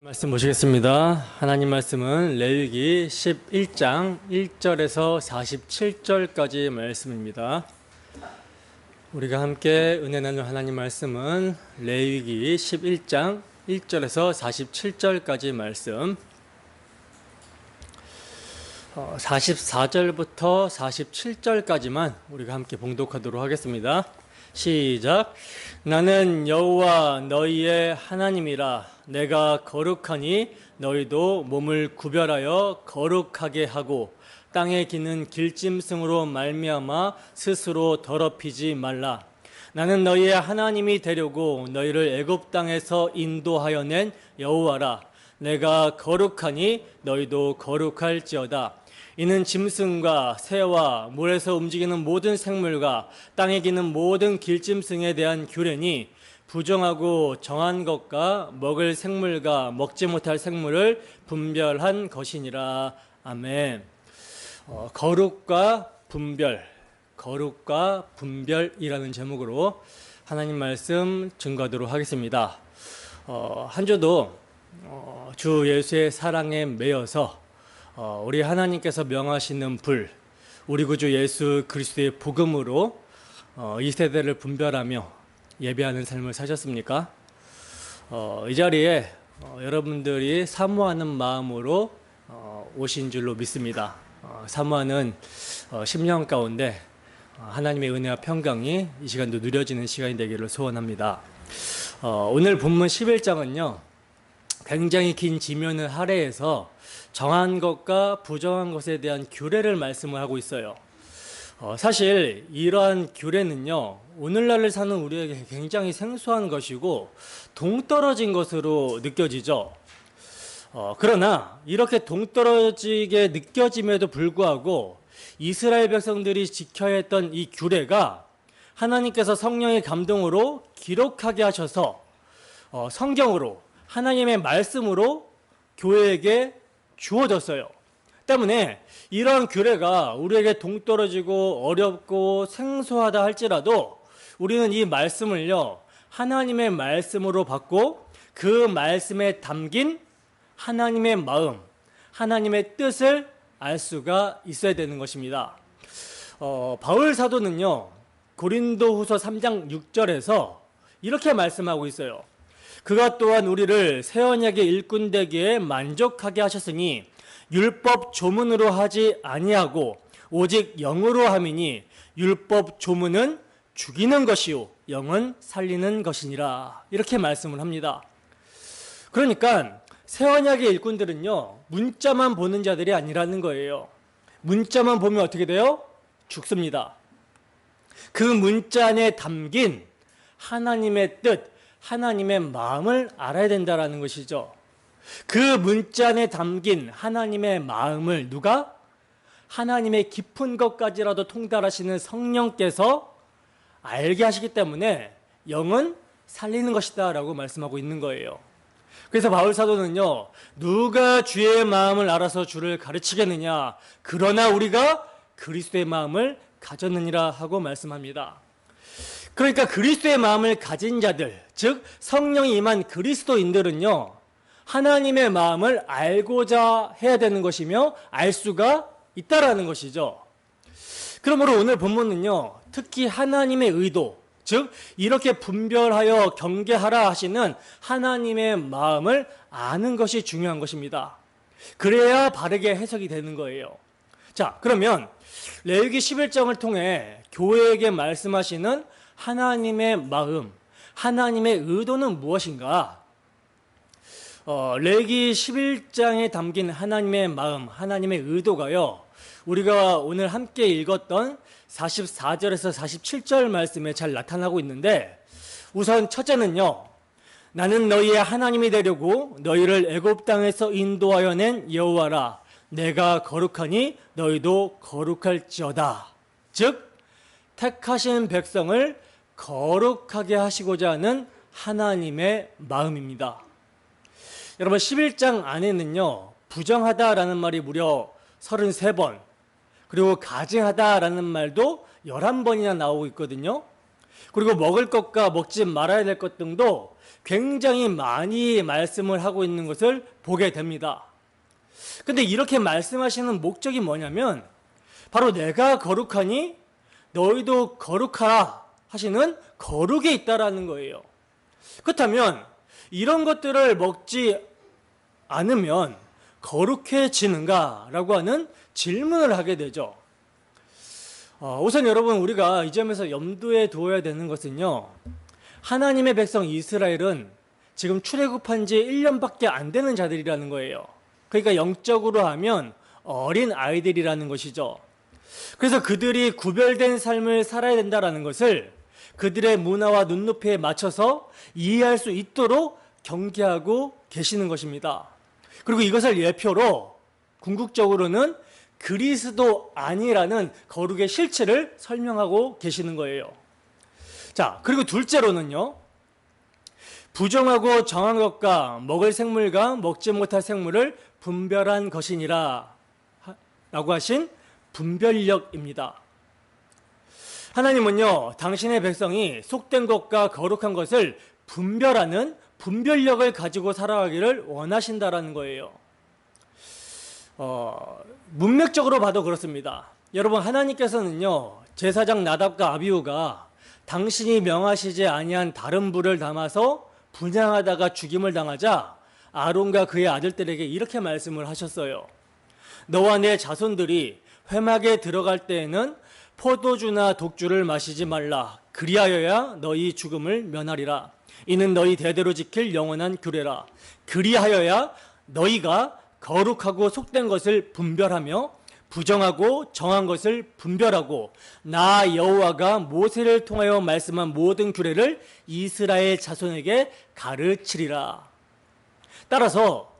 말씀 보시겠습니다. 하나님 말씀은 레위기 11장 1절에서 47절까지 말씀입니다. 우리가 함께 은혜 나눌 하나님 말씀은 레위기 11장 1절에서 47절까지 말씀, 44절부터 47절까지만 우리가 함께 봉독하도록 하겠습니다. 시작. 나는 여호와 너희의 하나님이라. 내가 거룩하니 너희도 몸을 구별하여 거룩하게 하고 땅에 기는 길짐승으로 말미암아 스스로 더럽히지 말라. 나는 너희의 하나님이 되려고 너희를 애굽 땅에서 인도하여 낸 여호와라. 내가 거룩하니 너희도 거룩할지어다. 이는 짐승과 새와 물에서 움직이는 모든 생물과 땅에 기는 모든 길짐승에 대한 규례니 부정하고 정한 것과 먹을 생물과 먹지 못할 생물을 분별한 것이니라. 아멘. 거룩과 분별이라는 제목으로 하나님 말씀 증거하도록 하겠습니다. 한 주도 주 예수의 사랑에 매여서 우리 하나님께서 명하시는 불, 우리 구주 예수 그리스도의 복음으로 이 세대를 분별하며 예배하는 삶을 사셨습니까? 이 자리에 여러분들이 사모하는 마음으로 오신 줄로 믿습니다. 사모하는 10년 가운데 하나님의 은혜와 평강이 이 시간도 누려지는 시간이 되기를 소원합니다. 오늘 본문 11장은요, 굉장히 긴 지면을 할애해서 정한 것과 부정한 것에 대한 규례를 말씀을 하고 있어요. 사실 이러한 규례는요, 오늘날을 사는 우리에게 굉장히 생소한 것이고 동떨어진 것으로 느껴지죠. 그러나 이렇게 동떨어지게 느껴짐에도 불구하고 이스라엘 백성들이 지켜야 했던 이 규례가 하나님께서 성령의 감동으로 기록하게 하셔서 성경으로, 하나님의 말씀으로 교회에게 주어졌어요. 때문에 이러한 규례가 우리에게 동떨어지고 어렵고 생소하다 할지라도 우리는 이 말씀을요, 하나님의 말씀으로 받고 그 말씀에 담긴 하나님의 마음, 하나님의 뜻을 알 수가 있어야 되는 것입니다. 바울 사도는요, 고린도후서 3장 6절에서 이렇게 말씀하고 있어요. 그가 또한 우리를 새 언약의 일꾼 되기에 만족하게 하셨으니 율법 조문으로 하지 아니하고 오직 영으로 함이니 율법 조문은 죽이는 것이요 영은 살리는 것이니라. 이렇게 말씀을 합니다. 그러니까 새 언약의 일꾼들은요, 문자만 보는 자들이 아니라는 거예요. 문자만 보면 어떻게 돼요? 죽습니다. 그 문자 안에 담긴 하나님의 뜻, 하나님의 마음을 알아야 된다는 것이죠. 그 문자 안에 담긴 하나님의 마음을 누가? 하나님의 깊은 것까지라도 통달하시는 성령께서 알게 하시기 때문에 영은 살리는 것이다 라고 말씀하고 있는 거예요. 그래서 바울 사도는요, 누가 주의 마음을 알아서 주를 가르치겠느냐, 그러나 우리가 그리스도의 마음을 가졌느니라 하고 말씀합니다. 그러니까 그리스도의 마음을 가진 자들, 즉 성령이 임한 그리스도인들은요, 하나님의 마음을 알고자 해야 되는 것이며 알 수가 있다라는 것이죠. 그러므로 오늘 본문은요, 특히 하나님의 의도, 즉 이렇게 분별하여 경계하라 하시는 하나님의 마음을 아는 것이 중요한 것입니다. 그래야 바르게 해석이 되는 거예요. 자, 그러면 레위기 11장을 통해 교회에게 말씀하시는 하나님의 마음, 하나님의 의도는 무엇인가? 레위기 11장에 담긴 하나님의 마음, 하나님의 의도가요, 우리가 오늘 함께 읽었던 44절에서 47절 말씀에 잘 나타나고 있는데, 우선 첫째는요, 나는 너희의 하나님이 되려고 너희를 애굽 땅에서 인도하여 낸 여호와라. 내가 거룩하니 너희도 거룩할지어다. 즉 택하신 백성을 거룩하게 하시고자 하는 하나님의 마음입니다. 여러분, 11장 안에는요, 부정하다라는 말이 무려 33번, 그리고 가증하다라는 말도 11번이나 나오고 있거든요. 그리고 먹을 것과 먹지 말아야 될 것 등도 굉장히 많이 말씀을 하고 있는 것을 보게 됩니다. 근데 이렇게 말씀하시는 목적이 뭐냐면 바로 내가 거룩하니 너희도 거룩하라 하시는 거룩에 있다라는 거예요. 그렇다면 이런 것들을 먹지 않으면 거룩해지는가라고 하는 질문을 하게 되죠. 우선 여러분 우리가 이 점에서 염두에 두어야 되는 것은요, 하나님의 백성 이스라엘은 지금 출애굽한 지 1년밖에 안 되는 자들이라는 거예요. 그러니까 영적으로 하면 어린 아이들이라는 것이죠. 그래서 그들이 구별된 삶을 살아야 된다는 것을 그들의 문화와 눈높이에 맞춰서 이해할 수 있도록 경계하고 계시는 것입니다. 그리고 이것을 예표로 궁극적으로는 그리스도 아니라는 거룩의 실체를 설명하고 계시는 거예요. 자, 그리고 둘째로는요, 부정하고 정한 것과 먹을 생물과 먹지 못할 생물을 분별한 것이니라 라고 하신 분별력입니다. 하나님은요, 당신의 백성이 속된 것과 거룩한 것을 분별하는 분별력을 가지고 살아가기를 원하신다라는 거예요. 문맥적으로 봐도 그렇습니다. 여러분, 하나님께서는요, 제사장 나답과 아비후가 당신이 명하시지 아니한 다른 불을 담아서 분향하다가 죽임을 당하자 아론과 그의 아들들에게 이렇게 말씀을 하셨어요. 너와 내 자손들이 회막에 들어갈 때에는 포도주나 독주를 마시지 말라. 그리하여야 너희 죽음을 면하리라. 이는 너희 대대로 지킬 영원한 규례라. 그리하여야 너희가 거룩하고 속된 것을 분별하며 부정하고 정한 것을 분별하고 나 여호와가 모세를 통하여 말씀한 모든 규례를 이스라엘 자손에게 가르치리라. 따라서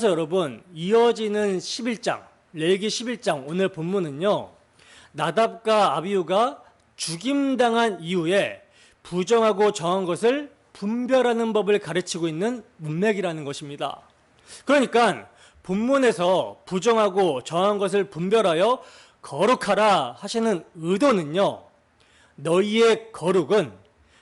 여러분, 이어지는 11장, 레위기 11장 오늘 본문은요, 나답과 아비후가 죽임당한 이후에 부정하고 정한 것을 분별하는 법을 가르치고 있는 문맥이라는 것입니다. 그러니까 본문에서 부정하고 정한 것을 분별하여 거룩하라 하시는 의도는요, 너희의 거룩은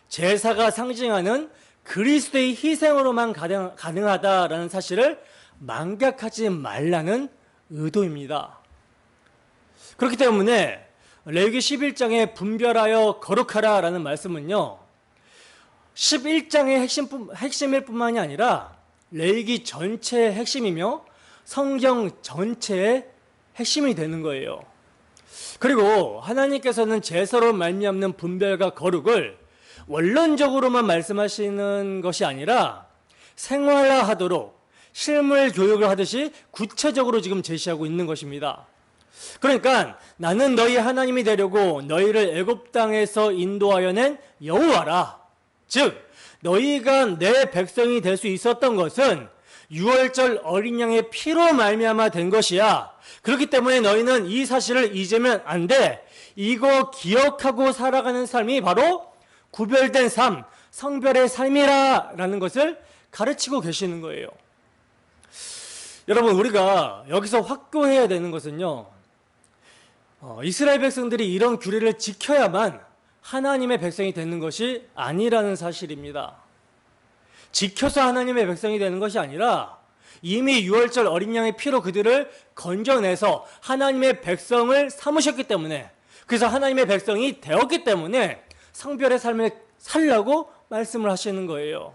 제사가 상징하는 그리스도의 희생으로만 가능하다라는 사실을 망각하지 말라는 의도입니다. 그렇기 때문에 레위기 11장에 분별하여 거룩하라 라는 말씀은요, 11장의 핵심일 뿐만이 아니라 레위기 전체의 핵심이며 성경 전체의 핵심이 되는 거예요. 그리고 하나님께서는 제사로 말미암는 분별과 거룩을 원론적으로만 말씀하시는 것이 아니라 생활화하도록 실물 교육을 하듯이 구체적으로 지금 제시하고 있는 것입니다. 그러니까 나는 너희 하나님이 되려고 너희를 애굽 땅에서 인도하여 낸 여호와라. 즉 너희가 내 백성이 될 수 있었던 것은 유월절 어린 양의 피로 말미암아 된 것이야. 그렇기 때문에 너희는 이 사실을 잊으면 안 돼. 이거 기억하고 살아가는 삶이 바로 구별된 삶, 성별의 삶이라는 것을 가르치고 계시는 거예요. 여러분, 우리가 여기서 확고해야 되는 것은요, 이스라엘 백성들이 이런 규례를 지켜야만 하나님의 백성이 되는 것이 아니라는 사실입니다. 지켜서 하나님의 백성이 되는 것이 아니라 이미 유월절 어린 양의 피로 그들을 건져내서 하나님의 백성을 삼으셨기 때문에, 그래서 하나님의 백성이 되었기 때문에 성별의 삶을 살라고 말씀을 하시는 거예요.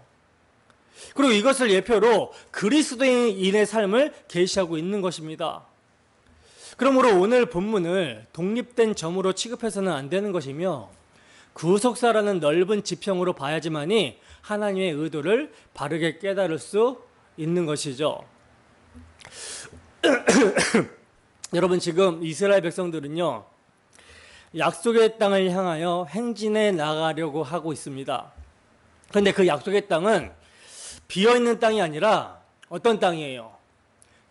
그리고 이것을 예표로 그리스도인의 삶을 계시하고 있는 것입니다. 그러므로 오늘 본문을 독립된 점으로 취급해서는 안 되는 것이며 구속사라는 넓은 지평으로 봐야지만이 하나님의 의도를 바르게 깨달을 수 있는 것이죠. 여러분, 지금 이스라엘 백성들은요, 약속의 땅을 향하여 행진해 나가려고 하고 있습니다. 그런데 그 약속의 땅은 비어있는 땅이 아니라 어떤 땅이에요?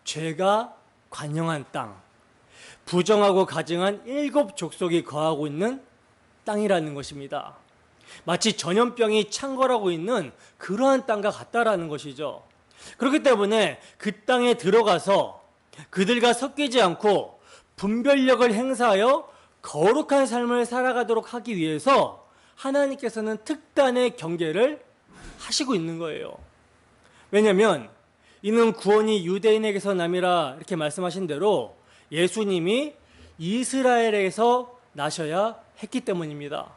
죄가 관영한 땅, 부정하고 가증한 7 족속이 거하고 있는 땅이라는 것입니다. 마치 전염병이 창궐하고 있는 그러한 땅과 같다라는 것이죠. 그렇기 때문에 그 땅에 들어가서 그들과 섞이지 않고 분별력을 행사하여 거룩한 삶을 살아가도록 하기 위해서 하나님께서는 특단의 경계를 하시고 있는 거예요. 왜냐하면 이는 구원이 유대인에게서 남이라 이렇게 말씀하신 대로 예수님이 이스라엘에서 나셔야 했기 때문입니다.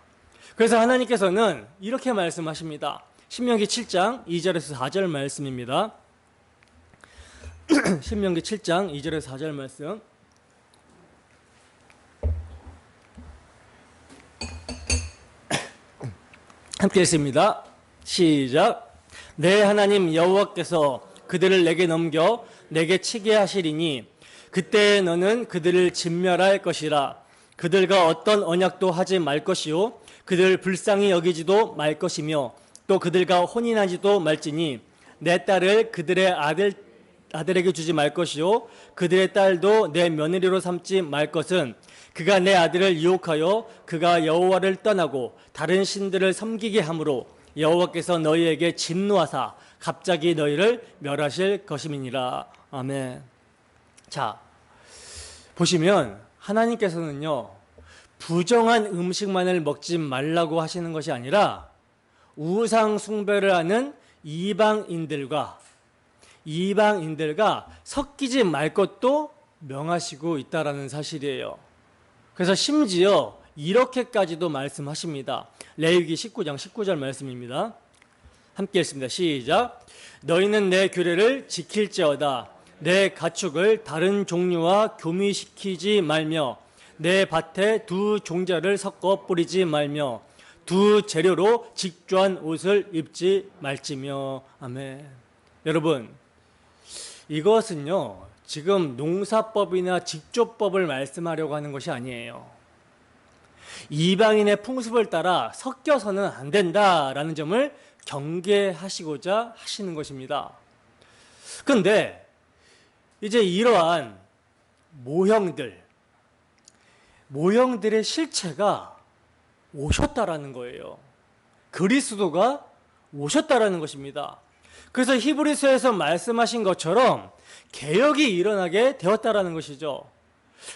그래서 하나님께서는 이렇게 말씀하십니다. 신명기 7장 2절에서 4절 말씀입니다. 신명기 7장 2절에서 4절 말씀. 함께 읽습니다. 시작. 내 하나님 여호와께서 그들을 내게 넘겨 내게 치게 하시리니 그때 너는 그들을 진멸할 것이라. 그들과 어떤 언약도 하지 말 것이요 그들 불쌍히 여기지도 말 것이며 또 그들과 혼인하지도 말지니 내 딸을 그들의 아들에게 주지 말 것이요 그들의 딸도 내 며느리로 삼지 말 것은 그가 내 아들을 유혹하여 그가 여호와를 떠나고 다른 신들을 섬기게 함으로 여호와께서 너희에게 진노하사 갑자기 너희를 멸하실 것임이니라. 아멘. 자, 보시면 하나님께서는요 부정한 음식만을 먹지 말라고 하시는 것이 아니라 우상 숭배를 하는 이방인들과 섞이지 말 것도 명하시고 있다라는 사실이에요. 그래서 심지어 이렇게까지도 말씀하십니다. 레위기 19장 19절 말씀입니다. 함께 읽습니다. 시작. 너희는 내 규례를 지킬지어다. 내 가축을 다른 종류와 교미시키지 말며 내 밭에 두 종자를 섞어 뿌리지 말며 두 재료로 직조한 옷을 입지 말지며. 아멘. 여러분, 이것은요 지금 농사법이나 직조법을 말씀하려고 하는 것이 아니에요. 이방인의 풍습을 따라 섞여서는 안 된다라는 점을 경계하시고자 하시는 것입니다. 그런데 이제 이러한 모형들의 실체가 오셨다라는 거예요. 그리스도가 오셨다라는 것입니다. 그래서 히브리서에서 말씀하신 것처럼 개혁이 일어나게 되었다라는 것이죠.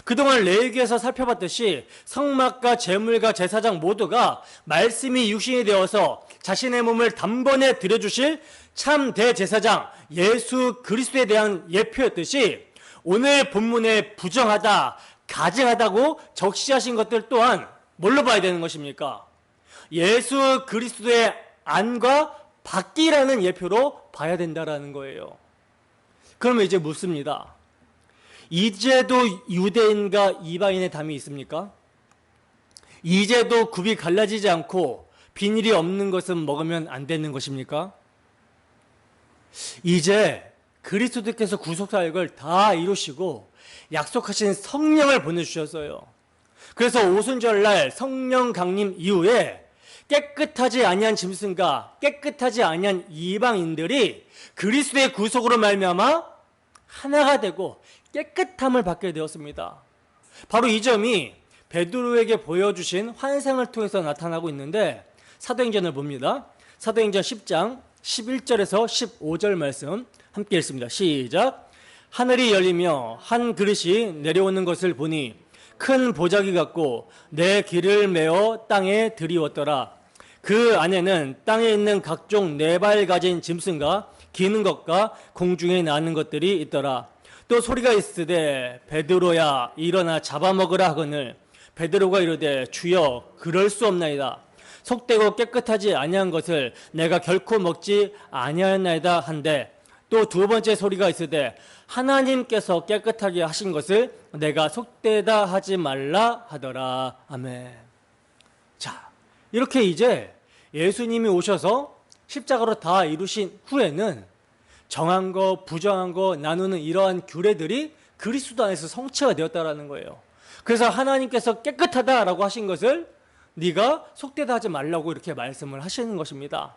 그동안 레위기에서 살펴봤듯이 성막과 제물과 제사장 모두가 말씀이 육신이 되어서 자신의 몸을 단번에 드려주실 참 대제사장 예수 그리스도에 대한 예표였듯이 오늘 본문에 부정하다, 가증하다고 적시하신 것들 또한 뭘로 봐야 되는 것입니까? 예수 그리스도의 안과 밖이라는 예표로 봐야 된다라는 거예요. 그러면 이제 묻습니다. 이제도 유대인과 이방인의 담이 있습니까? 이제도 굽이 갈라지지 않고 비닐이 없는 것은 먹으면 안 되는 것입니까? 이제 그리스도께서 구속사역을 다 이루시고 약속하신 성령을 보내주셨어요. 그래서 오순절날 성령 강림 이후에 깨끗하지 아니한 짐승과 깨끗하지 아니한 이방인들이 그리스도의 구속으로 말미암아 하나가 되고 깨끗함을 받게 되었습니다. 바로 이 점이 베드로에게 보여주신 환상을 통해서 나타나고 있는데 사도행전을 봅니다. 사도행전 10장 11절에서 15절 말씀 함께 읽습니다. 시작. 하늘이 열리며 한 그릇이 내려오는 것을 보니 큰 보자기 같고 내 귀를 메어 땅에 들이웠더라. 그 안에는 땅에 있는 각종 네 발 가진 짐승과 기는 것과 공중에 나는 것들이 있더라. 또 소리가 있으되 베드로야 일어나 잡아먹으라 하거늘 베드로가 이르되 주여 그럴 수 없나이다. 속되고 깨끗하지 아니한 것을 내가 결코 먹지 아니하였나이다 한데 또 두 번째 소리가 있으되 하나님께서 깨끗하게 하신 것을 내가 속되다 하지 말라 하더라. 아멘. 자, 이렇게 이제 예수님이 오셔서 십자가로 다 이루신 후에는 정한 거, 부정한 거 나누는 이러한 규례들이 그리스도 안에서 성취가 되었다라는 거예요. 그래서 하나님께서 깨끗하다라고 하신 것을 네가 속되다 하지 말라고 이렇게 말씀을 하시는 것입니다.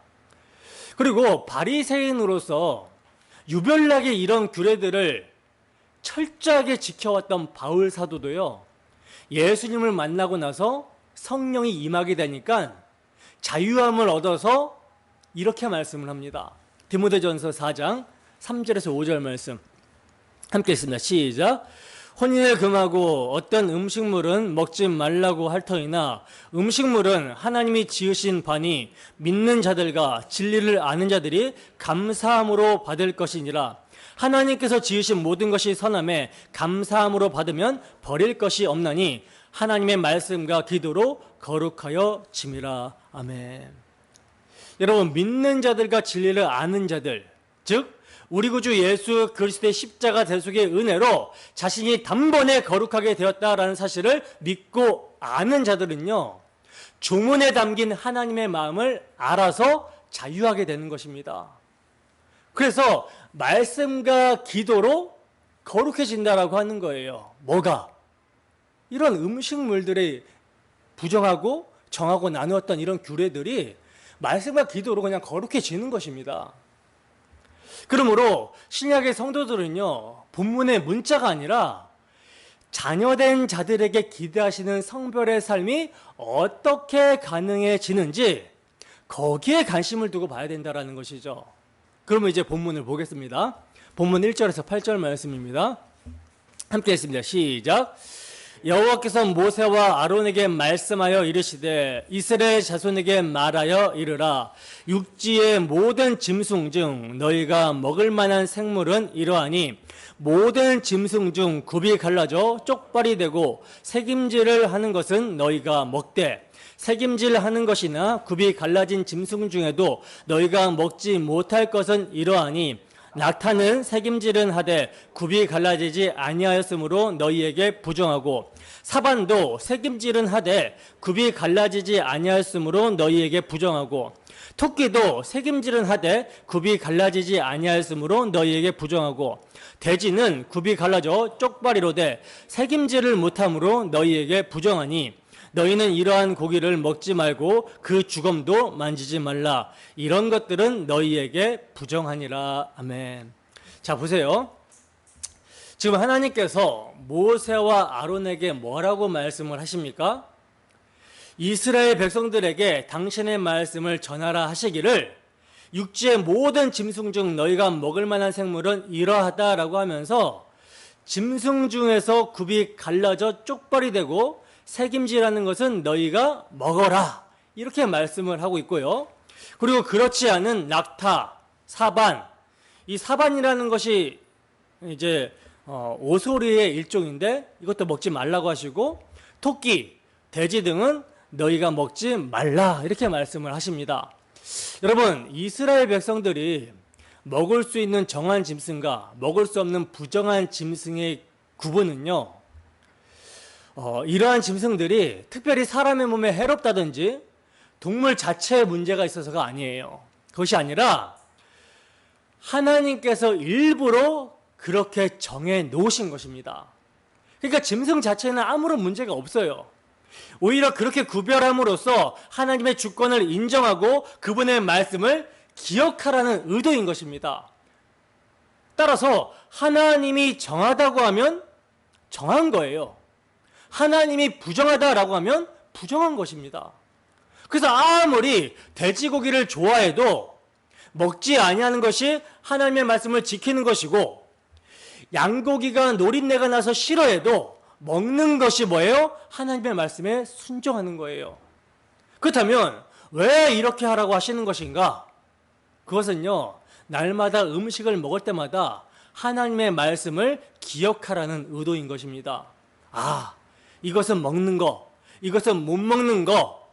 그리고 바리새인으로서 유별나게 이런 규례들을 철저하게 지켜왔던 바울 사도도요, 예수님을 만나고 나서 성령이 임하게 되니까 자유함을 얻어서 이렇게 말씀을 합니다. 디모데전서 4장 3절에서 5절 말씀 함께 읽습니다. 시작. 혼인을 금하고 어떤 음식물은 먹지 말라고 할 터이나 음식물은 하나님이 지으신 바니 믿는 자들과 진리를 아는 자들이 감사함으로 받을 것이니라. 하나님께서 지으신 모든 것이 선함에 감사함으로 받으면 버릴 것이 없나니 하나님의 말씀과 기도로 거룩하여 짐이라. 아멘. 여러분, 믿는 자들과 진리를 아는 자들, 즉 우리 구주 예수 그리스도의 십자가 대속의 은혜로 자신이 단번에 거룩하게 되었다라는 사실을 믿고 아는 자들은요, 주문에 담긴 하나님의 마음을 알아서 자유하게 되는 것입니다. 그래서 말씀과 기도로 거룩해진다라고 하는 거예요. 뭐가? 이런 음식물들의 부정하고 정하고 나누었던 이런 규례들이 말씀과 기도로 그냥 거룩해지는 것입니다. 그러므로 신약의 성도들은요, 본문의 문자가 아니라 자녀된 자들에게 기대하시는 성별의 삶이 어떻게 가능해지는지 거기에 관심을 두고 봐야 된다는 것이죠. 그러면 이제 본문을 보겠습니다. 본문 1절에서 8절 말씀입니다. 함께 했습니다. 시작. 여호와께서 모세와 아론에게 말씀하여 이르시되 이스라엘 자손에게 말하여 이르라. 육지의 모든 짐승 중 너희가 먹을 만한 생물은 이러하니 모든 짐승 중 굽이 갈라져 쪽발이 되고 새김질을 하는 것은 너희가 먹되 새김질하는 것이나 굽이 갈라진 짐승 중에도 너희가 먹지 못할 것은 이러하니 낙타는 새김질은 하되 굽이 갈라지지 아니하였으므로 너희에게 부정하고 사반도 새김질은 하되 굽이 갈라지지 아니하였으므로 너희에게 부정하고 토끼도 새김질은 하되 굽이 갈라지지 아니하였으므로 너희에게 부정하고 돼지는 굽이 갈라져 쪽발이로되 새김질을 못함으로 너희에게 부정하니 너희는 이러한 고기를 먹지 말고 그 주검도 만지지 말라. 이런 것들은 너희에게 부정하니라. 아멘. 자, 보세요. 지금 하나님께서 모세와 아론에게 뭐라고 말씀을 하십니까? 이스라엘 백성들에게 당신의 말씀을 전하라 하시기를 육지의 모든 짐승 중 너희가 먹을 만한 생물은 이러하다라고 하면서 짐승 중에서 굽이 갈라져 쪽발이 되고 새김질하는 것은 너희가 먹어라, 이렇게 말씀을 하고 있고요. 그리고 그렇지 않은 낙타, 사반, 이 사반이라는 것이 이제 오소리의 일종인데 이것도 먹지 말라고 하시고 토끼, 돼지 등은 너희가 먹지 말라, 이렇게 말씀을 하십니다. 여러분, 이스라엘 백성들이 먹을 수 있는 정한 짐승과 먹을 수 없는 부정한 짐승의 구분은요, 이러한 짐승들이 특별히 사람의 몸에 해롭다든지 동물 자체에 문제가 있어서가 아니에요. 그것이 아니라 하나님께서 일부러 그렇게 정해 놓으신 것입니다. 그러니까 짐승 자체는 아무런 문제가 없어요. 오히려 그렇게 구별함으로써 하나님의 주권을 인정하고 그분의 말씀을 기억하라는 의도인 것입니다. 따라서 하나님이 정하다고 하면 정한 거예요. 하나님이 부정하다라고 하면 부정한 것입니다. 그래서 아무리 돼지고기를 좋아해도 먹지 아니하는 것이 하나님의 말씀을 지키는 것이고, 양고기가 노린내가 나서 싫어해도 먹는 것이 뭐예요? 하나님의 말씀에 순종하는 거예요. 그렇다면 왜 이렇게 하라고 하시는 것인가? 그것은요, 날마다 음식을 먹을 때마다 하나님의 말씀을 기억하라는 의도인 것입니다. 이것은 먹는 거, 이것은 못 먹는 거,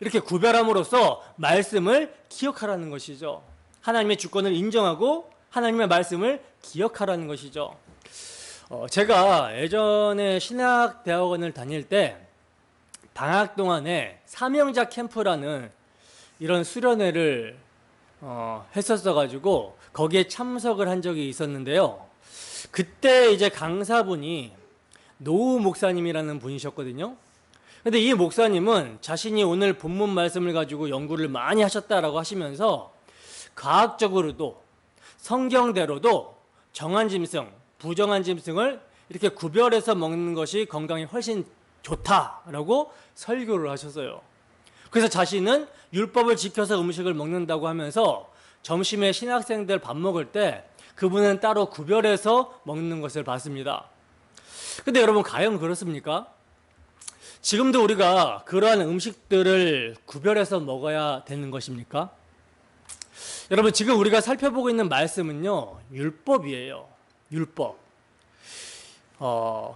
이렇게 구별함으로써 말씀을 기억하라는 것이죠. 하나님의 주권을 인정하고 하나님의 말씀을 기억하라는 것이죠. 제가 예전에 신학대학원을 다닐 때 방학 동안에 사명자 캠프라는 이런 수련회를 했었어가지고 거기에 참석을 한 적이 있었는데요. 그때 이제 강사분이 노우 목사님이라는 분이셨거든요. 근데 이 목사님은 자신이 오늘 본문 말씀을 가지고 연구를 많이 하셨다라고 하시면서 과학적으로도 성경대로도 정한 짐승, 부정한 짐승을 이렇게 구별해서 먹는 것이 건강에 훨씬 좋다라고 설교를 하셨어요. 그래서 자신은 율법을 지켜서 음식을 먹는다고 하면서 점심에 신학생들 밥 먹을 때 그분은 따로 구별해서 먹는 것을 봤습니다. 근데 여러분, 과연 그렇습니까? 지금도 우리가 그러한 음식들을 구별해서 먹어야 되는 것입니까? 여러분, 지금 우리가 살펴보고 있는 말씀은요, 율법이에요. 율법.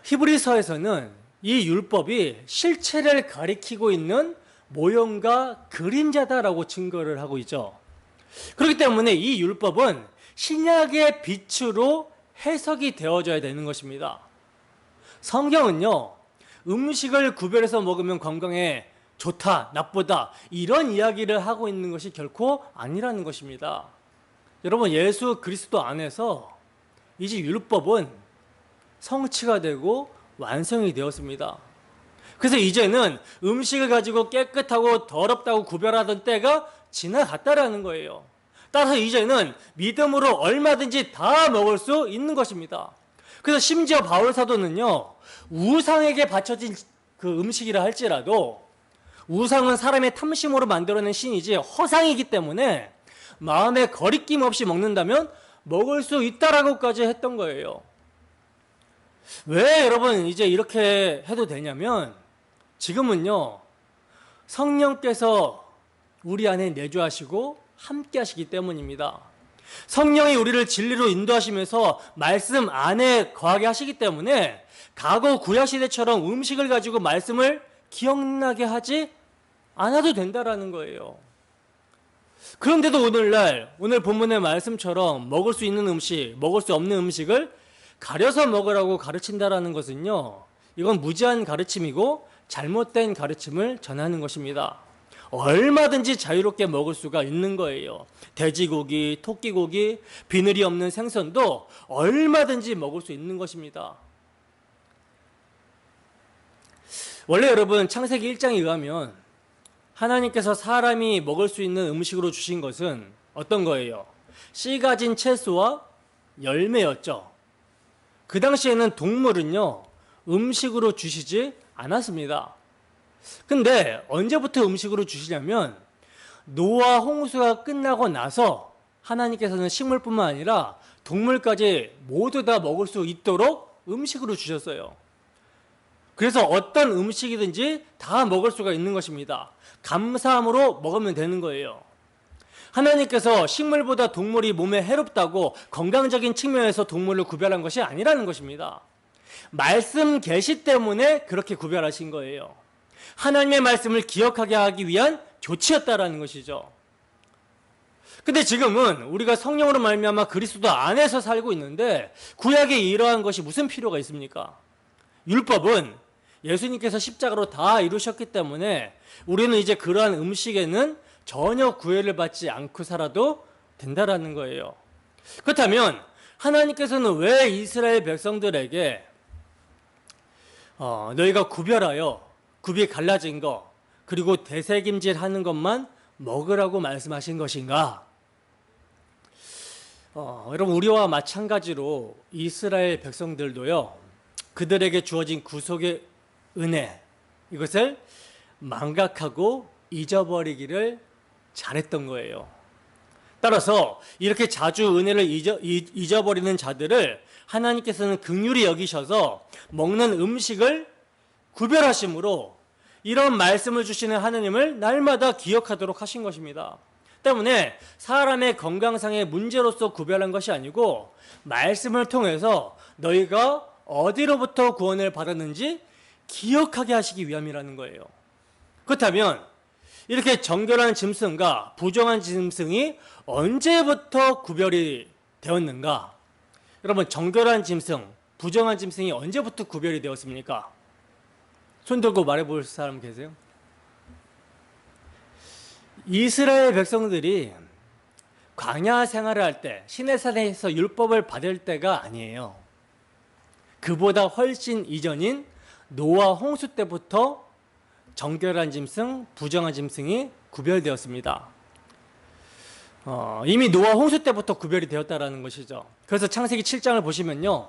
히브리서에서는 이 율법이 실체를 가리키고 있는 모형과 그림자다라고 증거를 하고 있죠. 그렇기 때문에 이 율법은 신약의 빛으로 해석이 되어져야 되는 것입니다. 성경은요, 음식을 구별해서 먹으면 건강에 좋다, 나쁘다, 이런 이야기를 하고 있는 것이 결코 아니라는 것입니다. 여러분, 예수 그리스도 안에서 이제 율법은 성취가 되고 완성이 되었습니다. 그래서 이제는 음식을 가지고 깨끗하고 더럽다고 구별하던 때가 지나갔다라는 거예요. 따라서 이제는 믿음으로 얼마든지 다 먹을 수 있는 것입니다. 그래서 심지어 바울 사도는요, 우상에게 바쳐진 그 음식이라 할지라도 우상은 사람의 탐심으로 만들어낸 신이지 허상이기 때문에 마음에 거리낌 없이 먹는다면 먹을 수 있다라고까지 했던 거예요. 왜 여러분 이제 이렇게 해도 되냐면, 지금은요, 성령께서 우리 안에 내주하시고 함께 하시기 때문입니다. 성령이 우리를 진리로 인도하시면서 말씀 안에 거하게 하시기 때문에 과거 구약시대처럼 음식을 가지고 말씀을 기억나게 하지 않아도 된다라는 거예요. 그런데도 오늘날 오늘 본문의 말씀처럼 먹을 수 있는 음식, 먹을 수 없는 음식을 가려서 먹으라고 가르친다라는 것은요, 이건 무지한 가르침이고 잘못된 가르침을 전하는 것입니다. 얼마든지 자유롭게 먹을 수가 있는 거예요. 돼지고기, 토끼고기, 비늘이 없는 생선도 얼마든지 먹을 수 있는 것입니다. 원래 여러분, 창세기 1장에 의하면 하나님께서 사람이 먹을 수 있는 음식으로 주신 것은 어떤 거예요? 씨 가진 채소와 열매였죠. 그 당시에는 동물은요, 음식으로 주시지 않았습니다. 근데 언제부터 음식으로 주시냐면 노아 홍수가 끝나고 나서 하나님께서는 식물뿐만 아니라 동물까지 모두 다 먹을 수 있도록 음식으로 주셨어요. 그래서 어떤 음식이든지 다 먹을 수가 있는 것입니다. 감사함으로 먹으면 되는 거예요. 하나님께서 식물보다 동물이 몸에 해롭다고 건강적인 측면에서 동물을 구별한 것이 아니라는 것입니다. 말씀 계시 때문에 그렇게 구별하신 거예요. 하나님의 말씀을 기억하게 하기 위한 조치였다라는 것이죠. 근데 지금은 우리가 성령으로 말미암아 그리스도 안에서 살고 있는데 구약에 이러한 것이 무슨 필요가 있습니까? 율법은 예수님께서 십자가로 다 이루셨기 때문에 우리는 이제 그러한 음식에는 전혀 구애를 받지 않고 살아도 된다라는 거예요. 그렇다면 하나님께서는 왜 이스라엘 백성들에게 너희가 구별하여 굽이 갈라진 거 그리고 대세김질 하는 것만 먹으라고 말씀하신 것인가? 여러분, 우리와 마찬가지로 이스라엘 백성들도요, 그들에게 주어진 구속의 은혜, 이것을 망각하고 잊어버리기를 잘했던 거예요. 따라서 이렇게 자주 은혜를 잊어버리는 자들을 하나님께서는 긍휼히 여기셔서 먹는 음식을 구별하심으로 이런 말씀을 주시는 하나님을 날마다 기억하도록 하신 것입니다. 때문에 사람의 건강상의 문제로서 구별한 것이 아니고 말씀을 통해서 너희가 어디로부터 구원을 받았는지 기억하게 하시기 위함이라는 거예요. 그렇다면 이렇게 정결한 짐승과 부정한 짐승이 언제부터 구별이 되었는가? 여러분, 정결한 짐승, 부정한 짐승이 언제부터 구별이 되었습니까? 손 들고 말해볼 사람 계세요? 이스라엘 백성들이 광야 생활을 할 때, 시내산에서 율법을 받을 때가 아니에요. 그보다 훨씬 이전인 노아 홍수 때부터 정결한 짐승, 부정한 짐승이 구별되었습니다. 이미 노아 홍수 때부터 구별이 되었다는 것이죠. 그래서 창세기 7장을 보시면요,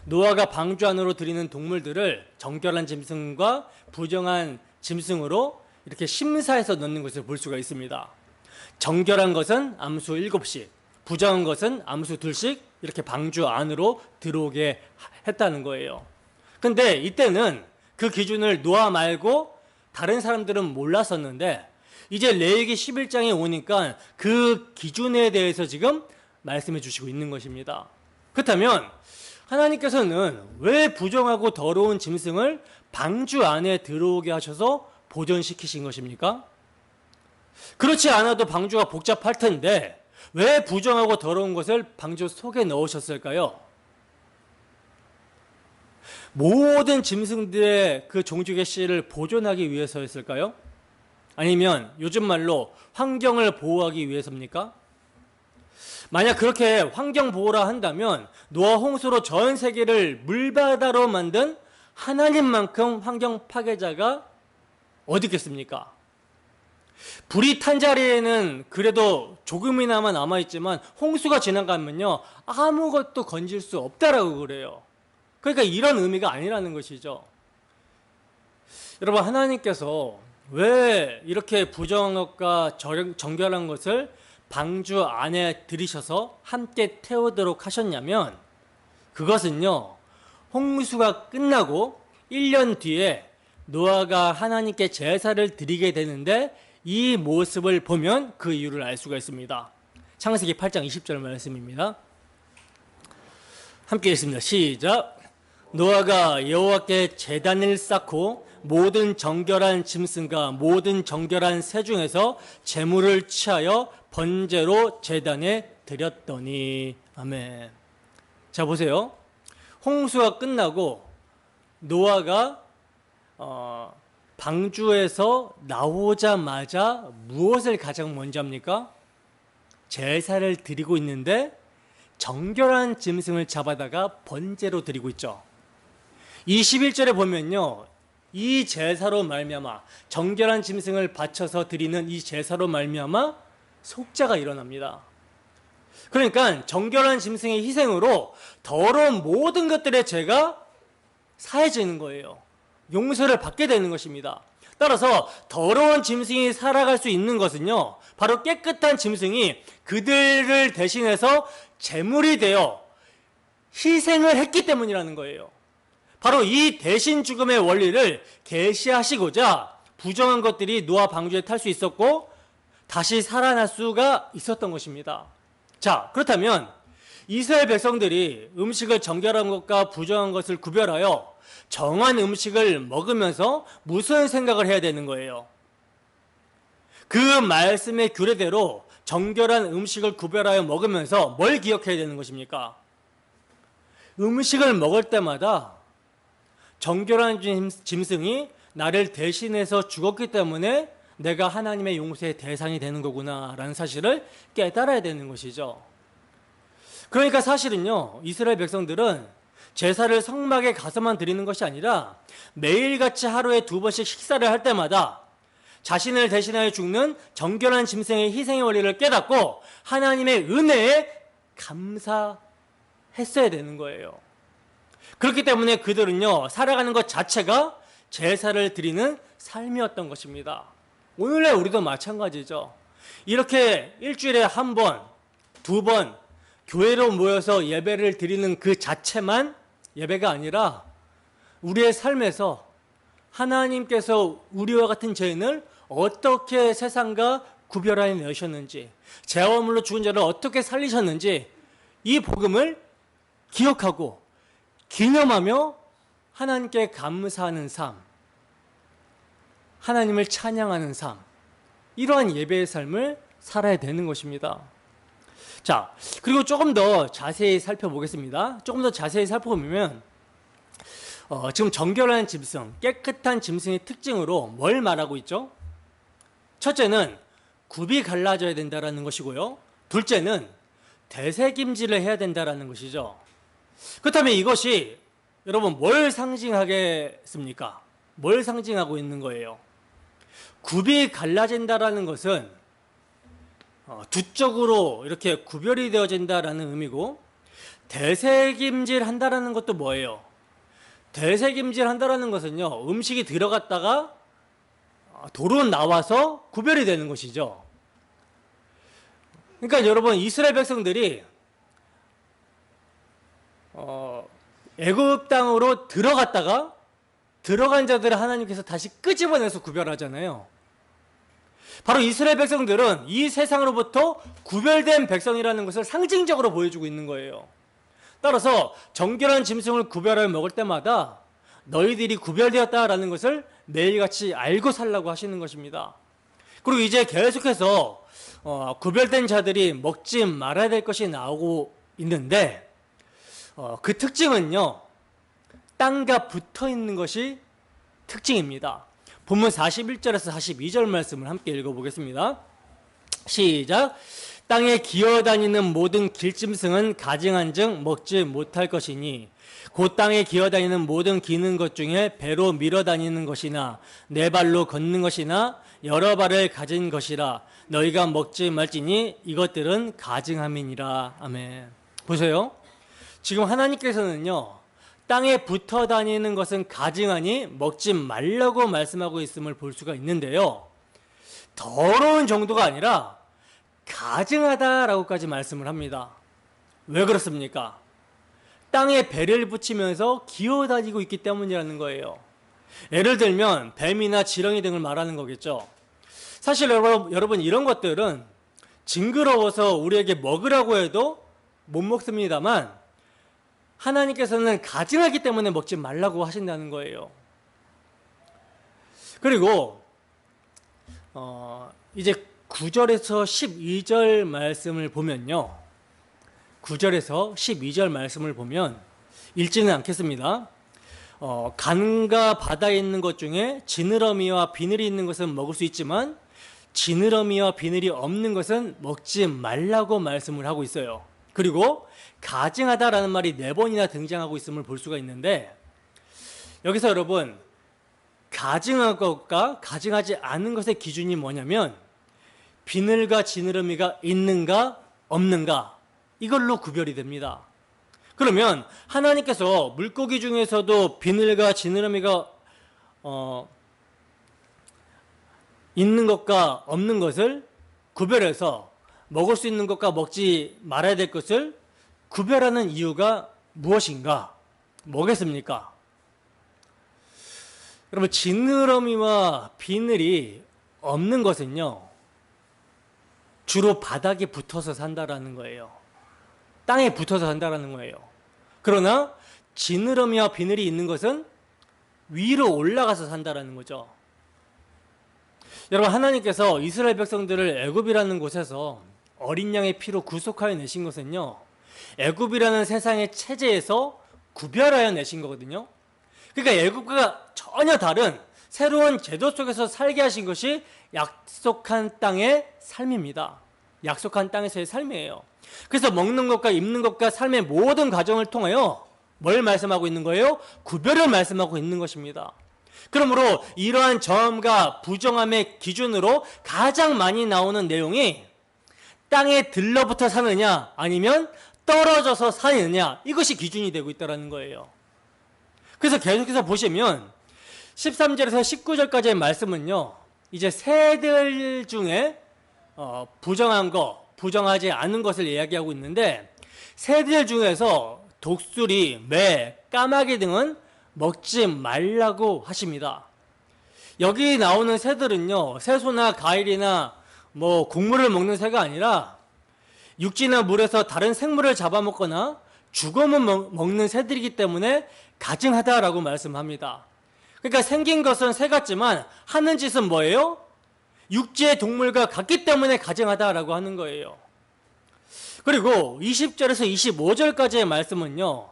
노아가 방주 안으로 들이는 동물들을 정결한 짐승과 부정한 짐승으로 이렇게 심사해서 넣는 것을 볼 수가 있습니다. 정결한 것은 암수 7씩, 부정한 것은 암수 2씩 이렇게 방주 안으로 들어오게 했다는 거예요. 근데 이때는 그 기준을 노아 말고 다른 사람들은 몰랐었는데 이제 레위기 11장에 오니까 그 기준에 대해서 지금 말씀해 주시고 있는 것입니다. 그렇다면 하나님께서는 왜 부정하고 더러운 짐승을 방주 안에 들어오게 하셔서 보존시키신 것입니까? 그렇지 않아도 방주가 복잡할 텐데 왜 부정하고 더러운 것을 방주 속에 넣으셨을까요? 모든 짐승들의 그 종족의 씨를 보존하기 위해서였을까요? 아니면 요즘 말로 환경을 보호하기 위해서입니까? 만약 그렇게 환경 보호라 한다면 노아 홍수로 전 세계를 물바다로 만든 하나님만큼 환경 파괴자가 어디 있겠습니까? 불이 탄 자리에는 그래도 조금이나마 남아있지만 홍수가 지나가면요 아무것도 건질 수 없다라고 그래요. 그러니까 이런 의미가 아니라는 것이죠. 여러분, 하나님께서 왜 이렇게 부정한 것과 정결한 것을 방주 안에 들이셔서 함께 태우도록 하셨냐면 그것은요 홍수가 끝나고 1년 뒤에 노아가 하나님께 제사를 드리게 되는데 이 모습을 보면 그 이유를 알 수가 있습니다. 창세기 8장 20절 말씀입니다. 함께 읽습니다. 시작. 노아가 여호와께 제단을 쌓고 모든 정결한 짐승과 모든 정결한 새 중에서 제물을 취하여 번제로 제단에 드렸더니. 아멘. 자, 보세요. 홍수가 끝나고 노아가 방주에서 나오자마자 무엇을 가장 먼저 합니까? 제사를 드리고 있는데 정결한 짐승을 잡아다가 번제로 드리고 있죠. 21절에 보면요, 이 제사로 말미암아 정결한 짐승을 바쳐서 드리는 이 제사로 말미암아 속죄가 일어납니다. 그러니까 정결한 짐승의 희생으로 더러운 모든 것들의 죄가 사해지는 거예요. 용서를 받게 되는 것입니다. 따라서 더러운 짐승이 살아갈 수 있는 것은요 바로 깨끗한 짐승이 그들을 대신해서 제물이 되어 희생을 했기 때문이라는 거예요. 바로 이 대신 죽음의 원리를 계시하시고자 부정한 것들이 노아 방주에 탈 수 있었고 다시 살아날 수가 있었던 것입니다. 자, 그렇다면 이스라엘 백성들이 음식을 정결한 것과 부정한 것을 구별하여 정한 음식을 먹으면서 무슨 생각을 해야 되는 거예요? 그 말씀의 규례대로 정결한 음식을 구별하여 먹으면서 뭘 기억해야 되는 것입니까? 음식을 먹을 때마다 정결한 짐승이 나를 대신해서 죽었기 때문에 내가 하나님의 용서의 대상이 되는 거구나 라는 사실을 깨달아야 되는 것이죠. 그러니까 사실은요 이스라엘 백성들은 제사를 성막에 가서만 드리는 것이 아니라 매일같이 하루에 2번씩 식사를 할 때마다 자신을 대신하여 죽는 정결한 짐승의 희생의 원리를 깨닫고 하나님의 은혜에 감사했어야 되는 거예요. 그렇기 때문에 그들은요 살아가는 것 자체가 제사를 드리는 삶이었던 것입니다. 오늘날 우리도 마찬가지죠. 이렇게 일주일에 1번, 2번 교회로 모여서 예배를 드리는 그 자체만 예배가 아니라 우리의 삶에서 하나님께서 우리와 같은 죄인을 어떻게 세상과 구별하여 내셨는지, 죄화물로 죽은 자를 어떻게 살리셨는지 이 복음을 기억하고 기념하며 하나님께 감사하는 삶, 하나님을 찬양하는 삶, 이러한 예배의 삶을 살아야 되는 것입니다. 자, 그리고 조금 더 자세히 살펴보겠습니다. 조금 더 자세히 살펴보면 지금 정결한 짐승, 깨끗한 짐승의 특징으로 뭘 말하고 있죠? 첫째는 굽이 갈라져야 된다는 것이고요. 둘째는 대세김질을 해야 된다는 것이죠. 그렇다면 이것이 여러분 뭘 상징하겠습니까? 뭘 상징하고 있는 거예요? 굽이 갈라진다라는 것은 두 쪽으로 이렇게 구별이 되어진다라는 의미고, 대세김질 한다라는 것도 뭐예요? 대세김질 한다라는 것은요 음식이 들어갔다가 도로 나와서 구별이 되는 것이죠. 그러니까 여러분 이스라엘 백성들이 애굽 땅으로 들어간 자들을 하나님께서 다시 끄집어내서 구별하잖아요. 바로 이스라엘 백성들은 이 세상으로부터 구별된 백성이라는 것을 상징적으로 보여주고 있는 거예요. 따라서 정결한 짐승을 구별하여 먹을 때마다 너희들이 구별되었다라는 것을 매일같이 알고 살라고 하시는 것입니다. 그리고 이제 계속해서 구별된 자들이 먹지 말아야 될 것이 나오고 있는데 그 특징은요, 땅과 붙어 있는 것이 특징입니다. 본문 41절에서 42절 말씀을 함께 읽어보겠습니다. 시작. 땅에 기어다니는 모든 길짐승은 가증한즉 먹지 못할 것이니 곧 땅에 기어다니는 모든 기는 것 중에 배로 밀어다니는 것이나 네 발로 걷는 것이나 여러 발을 가진 것이라 너희가 먹지 말지니 이것들은 가증함이니라. 아멘. 보세요. 지금 하나님께서는요, 땅에 붙어 다니는 것은 가증하니 먹지 말라고 말씀하고 있음을 볼 수가 있는데요, 더러운 정도가 아니라 가증하다라고까지 말씀을 합니다. 왜 그렇습니까? 땅에 배를 붙이면서 기어다니고 있기 때문이라는 거예요. 예를 들면 뱀이나 지렁이 등을 말하는 거겠죠. 사실 여러분 이런 것들은 징그러워서 우리에게 먹으라고 해도 못 먹습니다만 하나님께서는 가증하기 때문에 먹지 말라고 하신다는 거예요. 그리고 이제 9절에서 12절 말씀을 보면요, 9절에서 12절 말씀을 보면 읽지는 않겠습니다. 강과 바다에 있는 것 중에 지느러미와 비늘이 있는 것은 먹을 수 있지만 지느러미와 비늘이 없는 것은 먹지 말라고 말씀을 하고 있어요. 그리고 가증하다라는 말이 4번이나 등장하고 있음을 볼 수가 있는데, 여기서 여러분 가증한 것과 가증하지 않은 것의 기준이 뭐냐면 비늘과 지느러미가 있는가 없는가, 이걸로 구별이 됩니다. 그러면 하나님께서 물고기 중에서도 비늘과 지느러미가 있는 것과 없는 것을 구별해서 먹을 수 있는 것과 먹지 말아야 될 것을 구별하는 이유가 무엇인가? 뭐겠습니까? 여러분, 지느러미와 비늘이 없는 것은요, 주로 바닥에 붙어서 산다라는 거예요. 땅에 붙어서 산다라는 거예요. 그러나 지느러미와 비늘이 있는 것은 위로 올라가서 산다라는 거죠. 여러분, 하나님께서 이스라엘 백성들을 애굽이라는 곳에서 어린 양의 피로 구속하여 내신 것은요, 애굽이라는 세상의 체제에서 구별하여 내신 거거든요. 그러니까 애굽과 전혀 다른 새로운 제도 속에서 살게 하신 것이 약속한 땅의 삶입니다. 약속한 땅에서의 삶이에요. 그래서 먹는 것과 입는 것과 삶의 모든 과정을 통하여 뭘 말씀하고 있는 거예요? 구별을 말씀하고 있는 것입니다. 그러므로 이러한 정함과 부정함의 기준으로 가장 많이 나오는 내용이 땅에 들러붙어 사느냐 아니면 떨어져서 사느냐, 이것이 기준이 되고 있다는 거예요. 그래서 계속해서 보시면 13절에서 19절까지의 말씀은요, 이제 새들 중에 부정한 거, 부정하지 않은 것을 이야기하고 있는데, 새들 중에서 독수리, 매, 까마귀 등은 먹지 말라고 하십니다. 여기 나오는 새들은요, 새소나 가일이나 곡물을 먹는 새가 아니라 육지나 물에서 다른 생물을 잡아먹거나 죽어만 먹는 새들이기 때문에 가증하다라고 말씀합니다. 그러니까 생긴 것은 새 같지만 하는 짓은 뭐예요? 육지의 동물과 같기 때문에 가증하다라고 하는 거예요. 그리고 20절에서 25절까지의 말씀은요,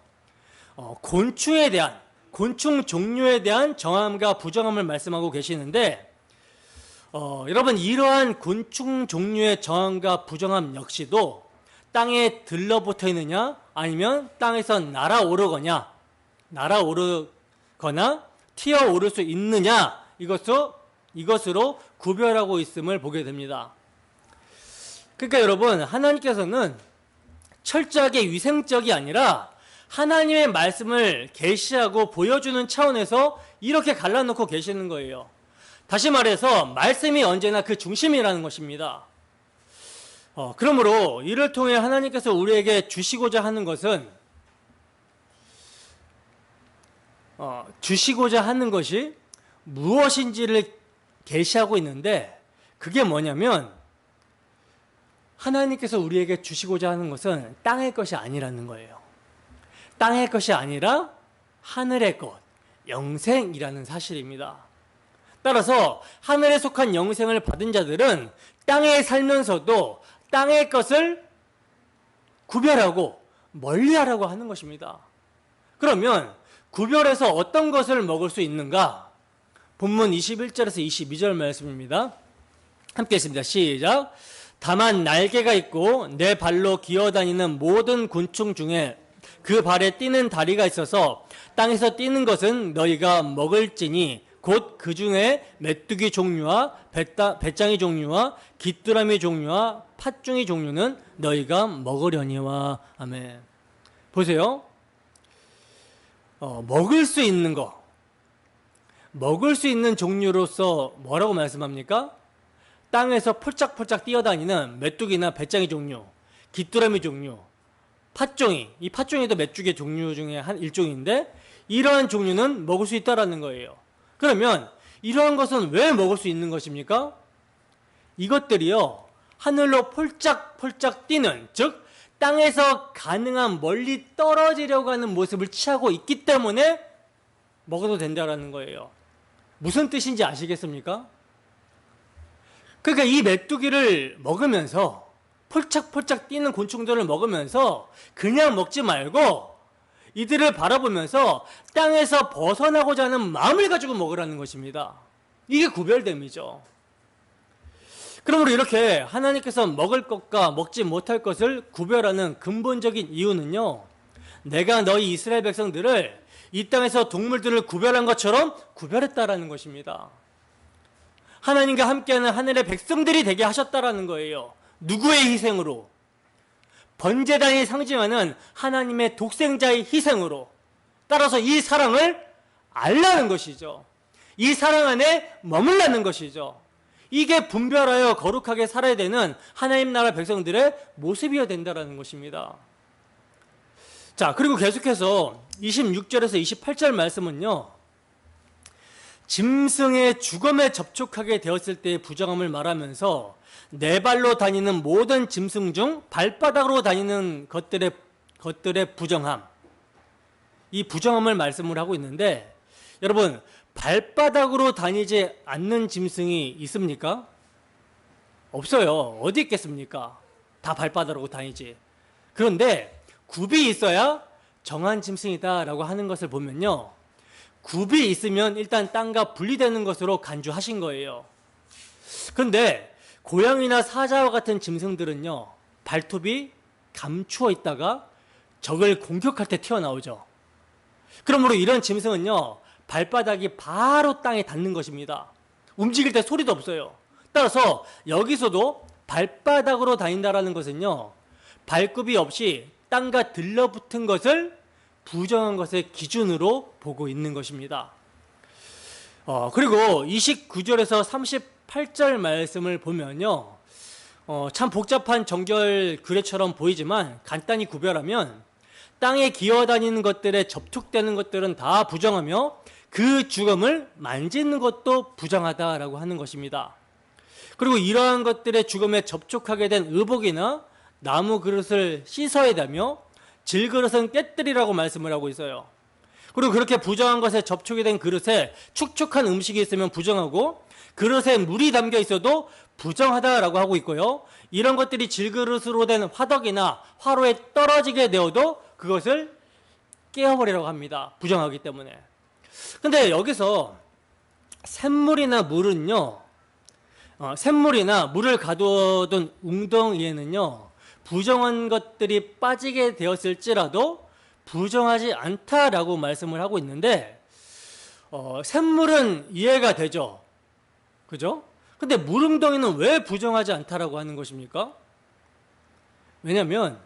곤충 종류에 대한 정함과 부정함을 말씀하고 계시는데, 여러분, 이러한 곤충 종류의 정함과 부정함 역시도 땅에 들러붙어 있느냐 아니면 땅에서 날아오르거나 튀어오를 수 있느냐, 이것으로 구별하고 있음을 보게 됩니다. 그러니까 여러분, 하나님께서는 철저하게 위생적이 아니라 하나님의 말씀을 계시하고 보여주는 차원에서 이렇게 갈라놓고 계시는 거예요. 다시 말해서 말씀이 언제나 그 중심이라는 것입니다. 그러므로 이를 통해 하나님께서 우리에게 주시고자 하는 것은 주시고자 하는 것이 무엇인지를 계시하고 있는데, 그게 뭐냐면 하나님께서 우리에게 주시고자 하는 것은 땅의 것이 아니라는 거예요. 땅의 것이 아니라 하늘의 것, 영생이라는 사실입니다. 따라서 하늘에 속한 영생을 받은 자들은 땅에 살면서도 땅의 것을 구별하고 멀리하라고 하는 것입니다. 그러면 구별해서 어떤 것을 먹을 수 있는가? 본문 21절에서 22절 말씀입니다. 함께 읽습니다. 시작. 다만 날개가 있고 내 발로 기어다니는 모든 곤충 중에 그 발에 뛰는 다리가 있어서 땅에서 뛰는 것은 너희가 먹을지니 곧 그 중에 메뚜기 종류와 배짱이 종류와 귀뚜라미 종류와 팥중이 종류는 너희가 먹으려니와. 아멘. 보세요. 먹을 수 있는 거, 먹을 수 있는 종류로서 뭐라고 말씀합니까? 땅에서 폴짝폴짝 뛰어다니는 메뚜기나 배짱이 종류, 귀뚜라미 종류, 팥종이, 이 팥종이도 메뚜기 종류 중에 한 일종인데, 이러한 종류는 먹을 수 있다라는 거예요. 그러면 이러한 것은 왜 먹을 수 있는 것입니까? 이것들이요, 하늘로 폴짝폴짝 뛰는, 즉 땅에서 가능한 멀리 떨어지려고 하는 모습을 취하고 있기 때문에 먹어도 된다라는 거예요. 무슨 뜻인지 아시겠습니까? 그러니까 이 메뚜기를 먹으면서, 폴짝폴짝 뛰는 곤충들을 먹으면서 그냥 먹지 말고 이들을 바라보면서 땅에서 벗어나고자 하는 마음을 가지고 먹으라는 것입니다. 이게 구별됨이죠. 그러므로 이렇게 하나님께서 먹을 것과 먹지 못할 것을 구별하는 근본적인 이유는요, 내가 너희 이스라엘 백성들을 이 땅에서 동물들을 구별한 것처럼 구별했다라는 것입니다. 하나님과 함께하는 하늘의 백성들이 되게 하셨다라는 거예요. 누구의 희생으로? 번제단이 상징하는 하나님의 독생자의 희생으로. 따라서 이 사랑을 알라는 것이죠. 이 사랑 안에 머물라는 것이죠. 이게 분별하여 거룩하게 살아야 되는 하나님 나라 백성들의 모습이어야 된다는 것입니다. 자, 그리고 계속해서 26절에서 28절 말씀은요, 짐승의 죽음에 접촉하게 되었을 때의 부정함을 말하면서 네 발로 다니는 모든 짐승 중 발바닥으로 다니는 것들의 부정함, 이 부정함을 말씀을 하고 있는데, 여러분, 발바닥으로 다니지 않는 짐승이 있습니까? 없어요. 어디 있겠습니까? 다 발바닥으로 다니지. 그런데 굽이 있어야 정한 짐승이다라고 하는 것을 보면요, 굽이 있으면 일단 땅과 분리되는 것으로 간주하신 거예요. 그런데 고양이나 사자와 같은 짐승들은요, 발톱이 감추어 있다가 적을 공격할 때 튀어나오죠. 그러므로 이런 짐승은요, 발바닥이 바로 땅에 닿는 것입니다. 움직일 때 소리도 없어요. 따라서 여기서도 발바닥으로 다닌다라는 것은요, 발굽이 없이 땅과 들러붙은 것을 부정한 것의 기준으로 보고 있는 것입니다. 그리고 29절에서 38절 말씀을 보면요, 참 복잡한 정결 규례처럼 보이지만 간단히 구별하면 땅에 기어다니는 것들에 접촉되는 것들은 다 부정하며 그 죽음을 만지는 것도 부정하다라고 하는 것입니다. 그리고 이러한 것들의 죽음에 접촉하게 된 의복이나 나무 그릇을 씻어야 되며 질그릇은 깨뜨리라고 말씀을 하고 있어요. 그리고 그렇게 부정한 것에 접촉이 된 그릇에 축축한 음식이 있으면 부정하고, 그릇에 물이 담겨 있어도 부정하다라고 하고 있고요, 이런 것들이 질그릇으로 된 화덕이나 화로에 떨어지게 되어도 그것을 깨어버리라고 합니다. 부정하기 때문에. 근데 여기서 샘물이나 물은요, 샘물이나 물을 가둬둔 웅덩이에는요, 부정한 것들이 빠지게 되었을지라도 부정하지 않다라고 말씀을 하고 있는데, 샘물은 이해가 되죠. 그죠? 근데 물웅덩이는 왜 부정하지 않다라고 하는 것입니까? 왜냐하면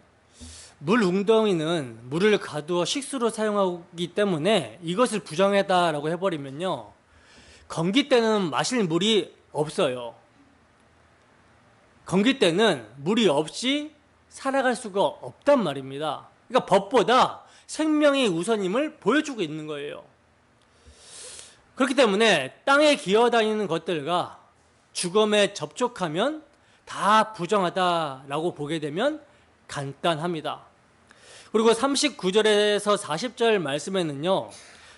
물웅덩이는 물을 가두어 식수로 사용하기 때문에 이것을 부정하다라고 해버리면요, 건기 때는 마실 물이 없어요. 건기 때는 물이 없이 살아갈 수가 없단 말입니다. 그러니까 법보다 생명이 우선임을 보여주고 있는 거예요. 그렇기 때문에 땅에 기어다니는 것들과 죽음에 접촉하면 다 부정하다라고 보게 되면 간단합니다. 그리고 39절에서 40절 말씀에는요,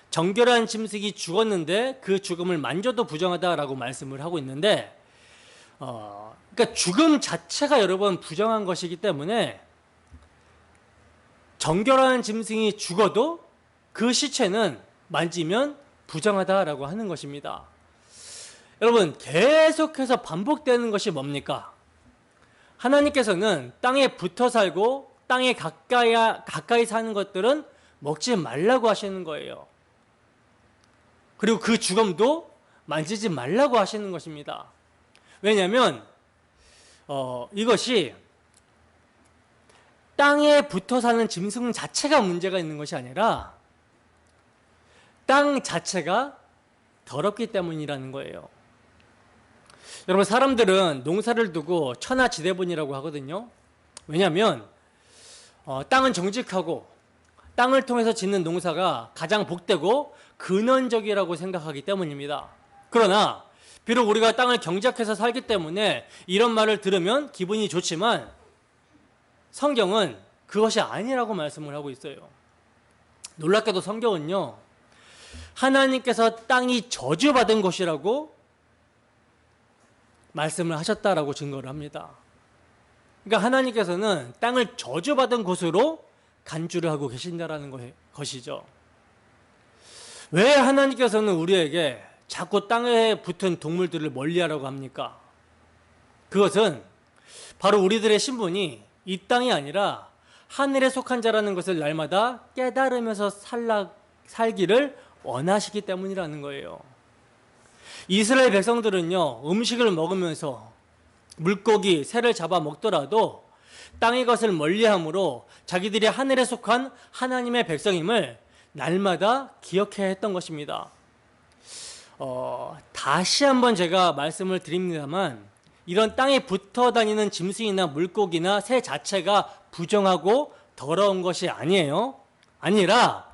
정결한 짐승이 죽었는데 그 죽음을 만져도 부정하다라고 말씀을 하고 있는데, 그러니까 죽음 자체가 여러분 부정한 것이기 때문에 정결한 짐승이 죽어도 그 시체는 만지면 부정하다라고 하는 것입니다. 여러분, 계속해서 반복되는 것이 뭡니까? 하나님께서는 땅에 붙어 살고 땅에 가까이 사는 것들은 먹지 말라고 하시는 거예요. 그리고 그 죽음도 만지지 말라고 하시는 것입니다. 왜냐하면 이것이 땅에 붙어 사는 짐승 자체가 문제가 있는 것이 아니라 땅 자체가 더럽기 때문이라는 거예요. 여러분, 사람들은 농사를 두고 천하지대분이라고 하거든요. 왜냐하면 땅은 정직하고 땅을 통해서 짓는 농사가 가장 복되고 근원적이라고 생각하기 때문입니다. 그러나 비록 우리가 땅을 경작해서 살기 때문에 이런 말을 들으면 기분이 좋지만 성경은 그것이 아니라고 말씀을 하고 있어요. 놀랍게도 성경은요, 하나님께서 땅이 저주받은 곳이라고 말씀을 하셨다라고 증거를 합니다. 그러니까 하나님께서는 땅을 저주받은 곳으로 간주를 하고 계신다라는 것이죠. 왜 하나님께서는 우리에게 자꾸 땅에 붙은 동물들을 멀리하라고 합니까? 그것은 바로 우리들의 신분이 이 땅이 아니라 하늘에 속한 자라는 것을 날마다 깨달으면서 살기를 원하시기 때문이라는 거예요. 이스라엘 백성들은요, 음식을 먹으면서 물고기, 새를 잡아 먹더라도 땅의 것을 멀리함으로 자기들이 하늘에 속한 하나님의 백성임을 날마다 기억해야 했던 것입니다. 다시 한번 제가 말씀을 드립니다만, 이런 땅에 붙어 다니는 짐승이나 물고기나 새 자체가 부정하고 더러운 것이 아니라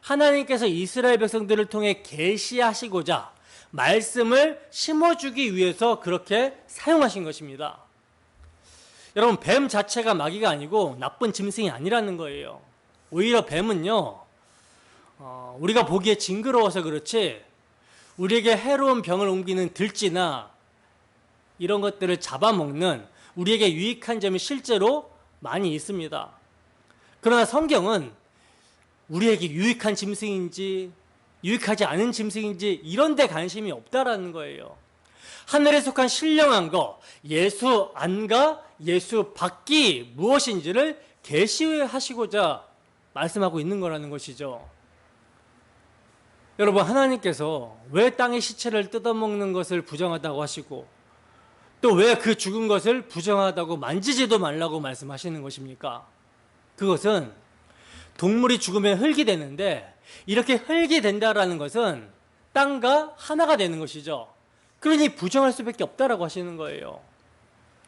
하나님께서 이스라엘 백성들을 통해 계시하시고자 말씀을 심어주기 위해서 그렇게 사용하신 것입니다. 여러분, 뱀 자체가 마귀가 아니고 나쁜 짐승이 아니라는 거예요. 오히려 뱀은요, 우리가 보기에 징그러워서 그렇지 우리에게 해로운 병을 옮기는 들쥐나 이런 것들을 잡아먹는 우리에게 유익한 점이 실제로 많이 있습니다. 그러나 성경은 우리에게 유익한 짐승인지 유익하지 않은 짐승인지 이런 데 관심이 없다라는 거예요. 하늘에 속한 신령한 것, 예수 안과 예수 밖이 무엇인지를 계시하시고자 말씀하고 있는 거라는 것이죠. 여러분, 하나님께서 왜 땅의 시체를 뜯어먹는 것을 부정하다고 하시고 또 왜 그 죽은 것을 부정하다고 만지지도 말라고 말씀하시는 것입니까? 그것은 동물이 죽으면 흙이 되는데 이렇게 흙이 된다라는 것은 땅과 하나가 되는 것이죠. 그러니 부정할 수밖에 없다라고 하시는 거예요.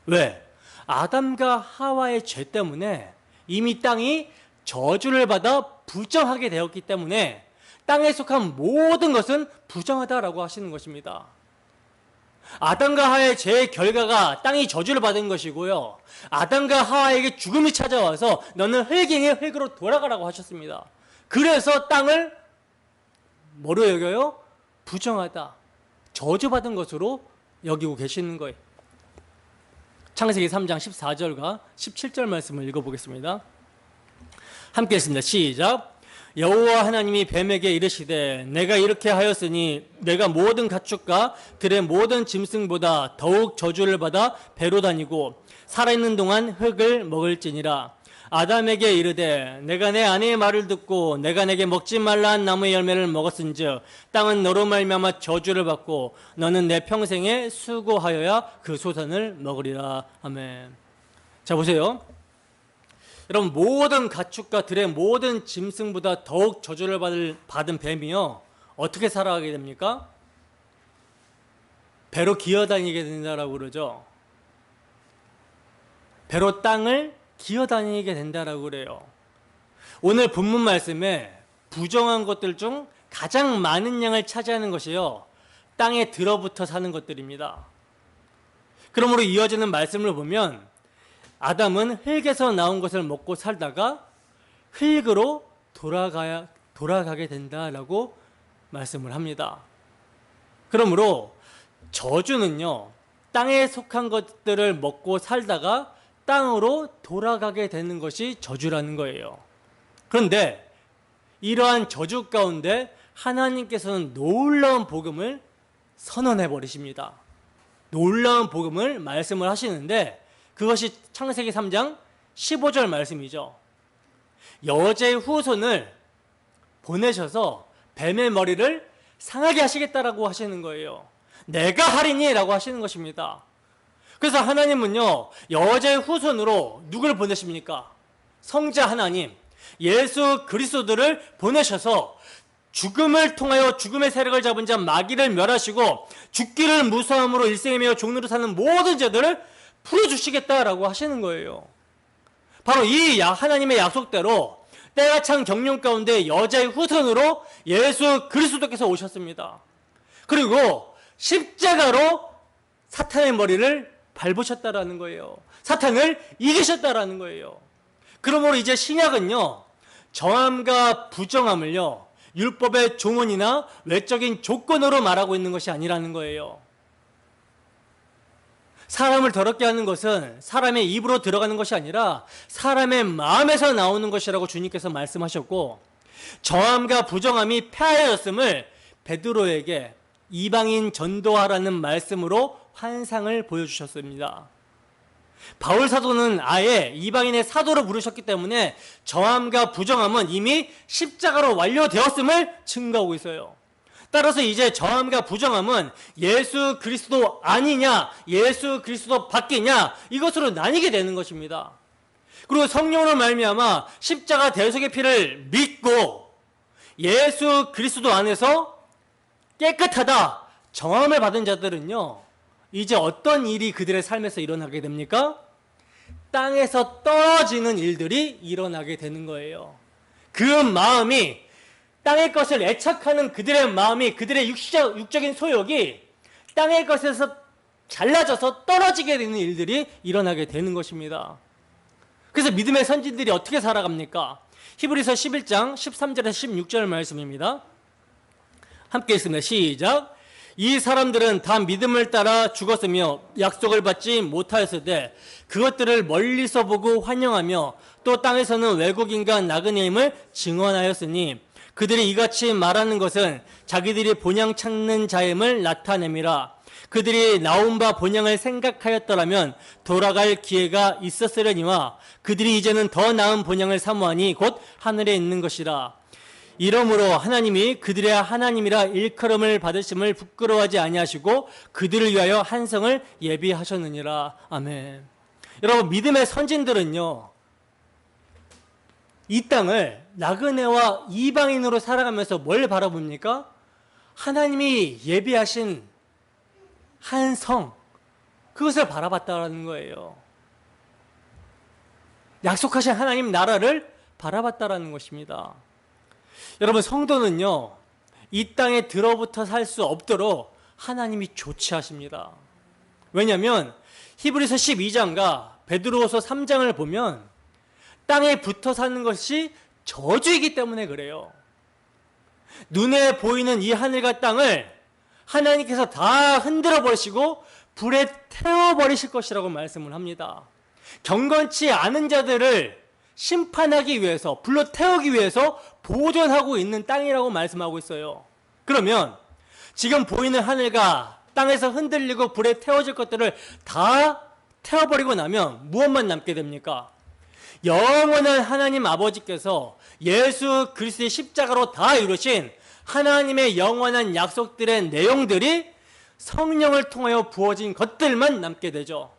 왜? 아담과 하와의 죄 때문에 이미 땅이 저주를 받아 부정하게 되었기 때문에 땅에 속한 모든 것은 부정하다라고 하시는 것입니다. 아담과 하와의 죄의 결과가 땅이 저주를 받은 것이고요, 아담과 하와에게 죽음이 찾아와서 너는 흙이니 흙으로 돌아가라고 하셨습니다. 그래서 땅을 뭐로 여겨요? 부정하다, 저주받은 것으로 여기고 계시는 거예요. 창세기 3장 14절과 17절 말씀을 읽어보겠습니다. 함께 했습니다. 시작. 여호와 하나님이 뱀에게 이르시되 내가 이렇게 하였으니 내가 모든 가축과 들의 모든 짐승보다 더욱 저주를 받아 배로 다니고 살아있는 동안 흙을 먹을지니라. 아담에게 이르되 내가 내 아내의 말을 듣고 내가 내게 먹지 말라 한 나무의 열매를 먹었은즉 땅은 너로 말미암아 저주를 받고 너는 내 평생에 수고하여야 그 소산을 먹으리라. 아멘. 자, 보세요. 여러분, 모든 가축과 들의 모든 짐승보다 더욱 저주를 받은 뱀이요, 어떻게 살아가게 됩니까? 배로 기어다니게 된다라고 그러죠. 배로 땅을 기어다니게 된다라고 그래요. 오늘 본문 말씀에 부정한 것들 중 가장 많은 양을 차지하는 것이요, 땅에 들어붙어 사는 것들입니다. 그러므로 이어지는 말씀을 보면 아담은 흙에서 나온 것을 먹고 살다가 흙으로 돌아가게 된다라고 말씀을 합니다. 그러므로 저주는요, 땅에 속한 것들을 먹고 살다가 땅으로 돌아가게 되는 것이 저주라는 거예요. 그런데 이러한 저주 가운데 하나님께서는 놀라운 복음을 선언해 버리십니다. 놀라운 복음을 말씀을 하시는데 그것이 창세기 3장 15절 말씀이죠. 여자의 후손을 보내셔서 뱀의 머리를 상하게 하시겠다라고 하시는 거예요. 내가 하리니 라고 하시는 것입니다. 그래서 하나님은요, 여자의 후손으로 누굴 보내십니까? 성자 하나님, 예수 그리스도를 보내셔서 죽음을 통하여 죽음의 세력을 잡은 자 마귀를 멸하시고 죽기를 무서함으로 일생에 매여 종로로 사는 모든 자들을 풀어주시겠다라고 하시는 거예요. 바로 이 하나님의 약속대로 때가 찬 경륜 가운데 여자의 후손으로 예수 그리스도께서 오셨습니다. 그리고 십자가로 사탄의 머리를 밟으셨다라는 거예요. 사탄을 이기셨다라는 거예요. 그러므로 이제 신약은요, 정함과 부정함을요, 율법의 조문이나 외적인 조건으로 말하고 있는 것이 아니라는 거예요. 사람을 더럽게 하는 것은 사람의 입으로 들어가는 것이 아니라 사람의 마음에서 나오는 것이라고 주님께서 말씀하셨고, 정함과 부정함이 폐하였음을 베드로에게 이방인 전도하라는 말씀으로 환상을 보여주셨습니다. 바울 사도는 아예 이방인의 사도로 부르셨기 때문에 정함과 부정함은 이미 십자가로 완료되었음을 증거하고 있어요. 따라서 이제 정함과 부정함은 예수 그리스도 아니냐, 예수 그리스도 밖이냐, 이것으로 나뉘게 되는 것입니다. 그리고 성령으로 말미암아 십자가 대속의 피를 믿고 예수 그리스도 안에서 깨끗하다, 정함을 받은 자들은요, 이제 어떤 일이 그들의 삶에서 일어나게 됩니까? 땅에서 떨어지는 일들이 일어나게 되는 거예요. 그 마음이, 땅의 것을 애착하는 그들의 마음이, 그들의 육적인 소욕이 땅의 것에서 잘라져서 떨어지게 되는 일들이 일어나게 되는 것입니다. 그래서 믿음의 선진들이 어떻게 살아갑니까? 히브리서 11장 13절에서 16절 말씀입니다. 함께 읽습니다. 시작. 이 사람들은 다 믿음을 따라 죽었으며 약속을 받지 못하였으되 그것들을 멀리서 보고 환영하며 또 땅에서는 외국인과 나그네임을 증언하였으니 그들이 이같이 말하는 것은 자기들이 본향 찾는 자임을 나타냄이라. 그들이 나온 바 본향을 생각하였더라면 돌아갈 기회가 있었으려니와 그들이 이제는 더 나은 본향을 사모하니 곧 하늘에 있는 것이라. 이러므로 하나님이 그들의 하나님이라 일컬음을 받으심을 부끄러워하지 아니하시고 그들을 위하여 한 성을 예비하셨느니라. 아멘. 여러분, 믿음의 선진들은요, 이 땅을 나그네와 이방인으로 살아가면서 뭘 바라봅니까? 하나님이 예비하신 한 성, 그것을 바라봤다는 거예요. 약속하신 하나님 나라를 바라봤다는 것입니다. 여러분, 성도는요, 이 땅에 들어붙어 살 수 없도록 하나님이 조치하십니다. 왜냐하면 히브리서 12장과 베드로후서 3장을 보면 땅에 붙어 사는 것이 저주이기 때문에 그래요. 눈에 보이는 이 하늘과 땅을 하나님께서 다 흔들어 버리시고 불에 태워 버리실 것이라고 말씀을 합니다. 경건치 않은 자들을 심판하기 위해서, 불로 태우기 위해서 보존하고 있는 땅이라고 말씀하고 있어요. 그러면 지금 보이는 하늘과 땅에서 흔들리고 불에 태워질 것들을 다 태워버리고 나면 무엇만 남게 됩니까? 영원한 하나님 아버지께서 예수 그리스도의 십자가로 다 이루신 하나님의 영원한 약속들의 내용들이 성령을 통하여 부어진 것들만 남게 되죠.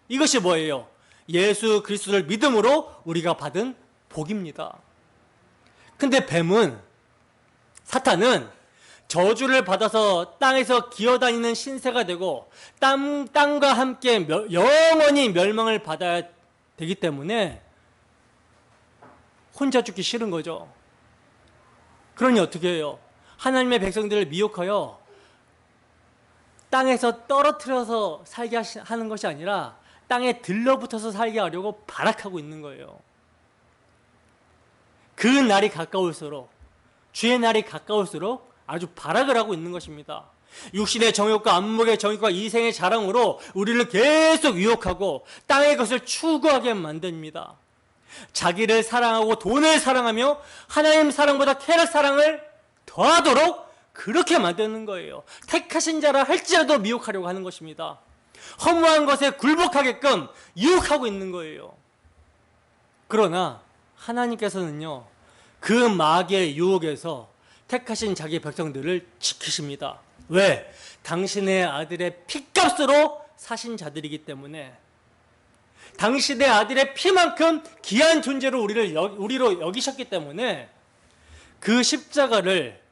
이것이 뭐예요? 예수 그리스도를 믿음으로 우리가 받은 복입니다. 근데 뱀은, 사탄은 저주를 받아서 땅에서 기어다니는 신세가 되고 땅과 함께 영원히 멸망을 받아야 되기 때문에 혼자 죽기 싫은 거죠. 그러니 어떻게 해요? 하나님의 백성들을 미혹하여 땅에서 떨어뜨려서 살게 하는 것이 아니라 땅에 들러붙어서 살게 하려고 발악하고 있는 거예요. 그 날이 가까울수록, 주의 날이 가까울수록 아주 발악을 하고 있는 것입니다. 육신의 정욕과 안목의 정욕과 이생의 자랑으로 우리를 계속 유혹하고 땅의 것을 추구하게 만듭니다. 자기를 사랑하고 돈을 사랑하며 하나님 사랑보다 쾌락 사랑을 더하도록 그렇게 만드는 거예요. 택하신 자라 할지라도 미혹하려고 하는 것입니다. 허무한 것에 굴복하게끔 유혹하고 있는 거예요. 그러나 하나님께서는요, 그 마귀의 유혹에서 택하신 자기 백성들을 지키십니다. 왜? 당신의 아들의 피값으로 사신 자들이기 때문에, 당신의 아들의 피만큼 귀한 존재로 우리로 여기셨기 때문에 그 십자가를,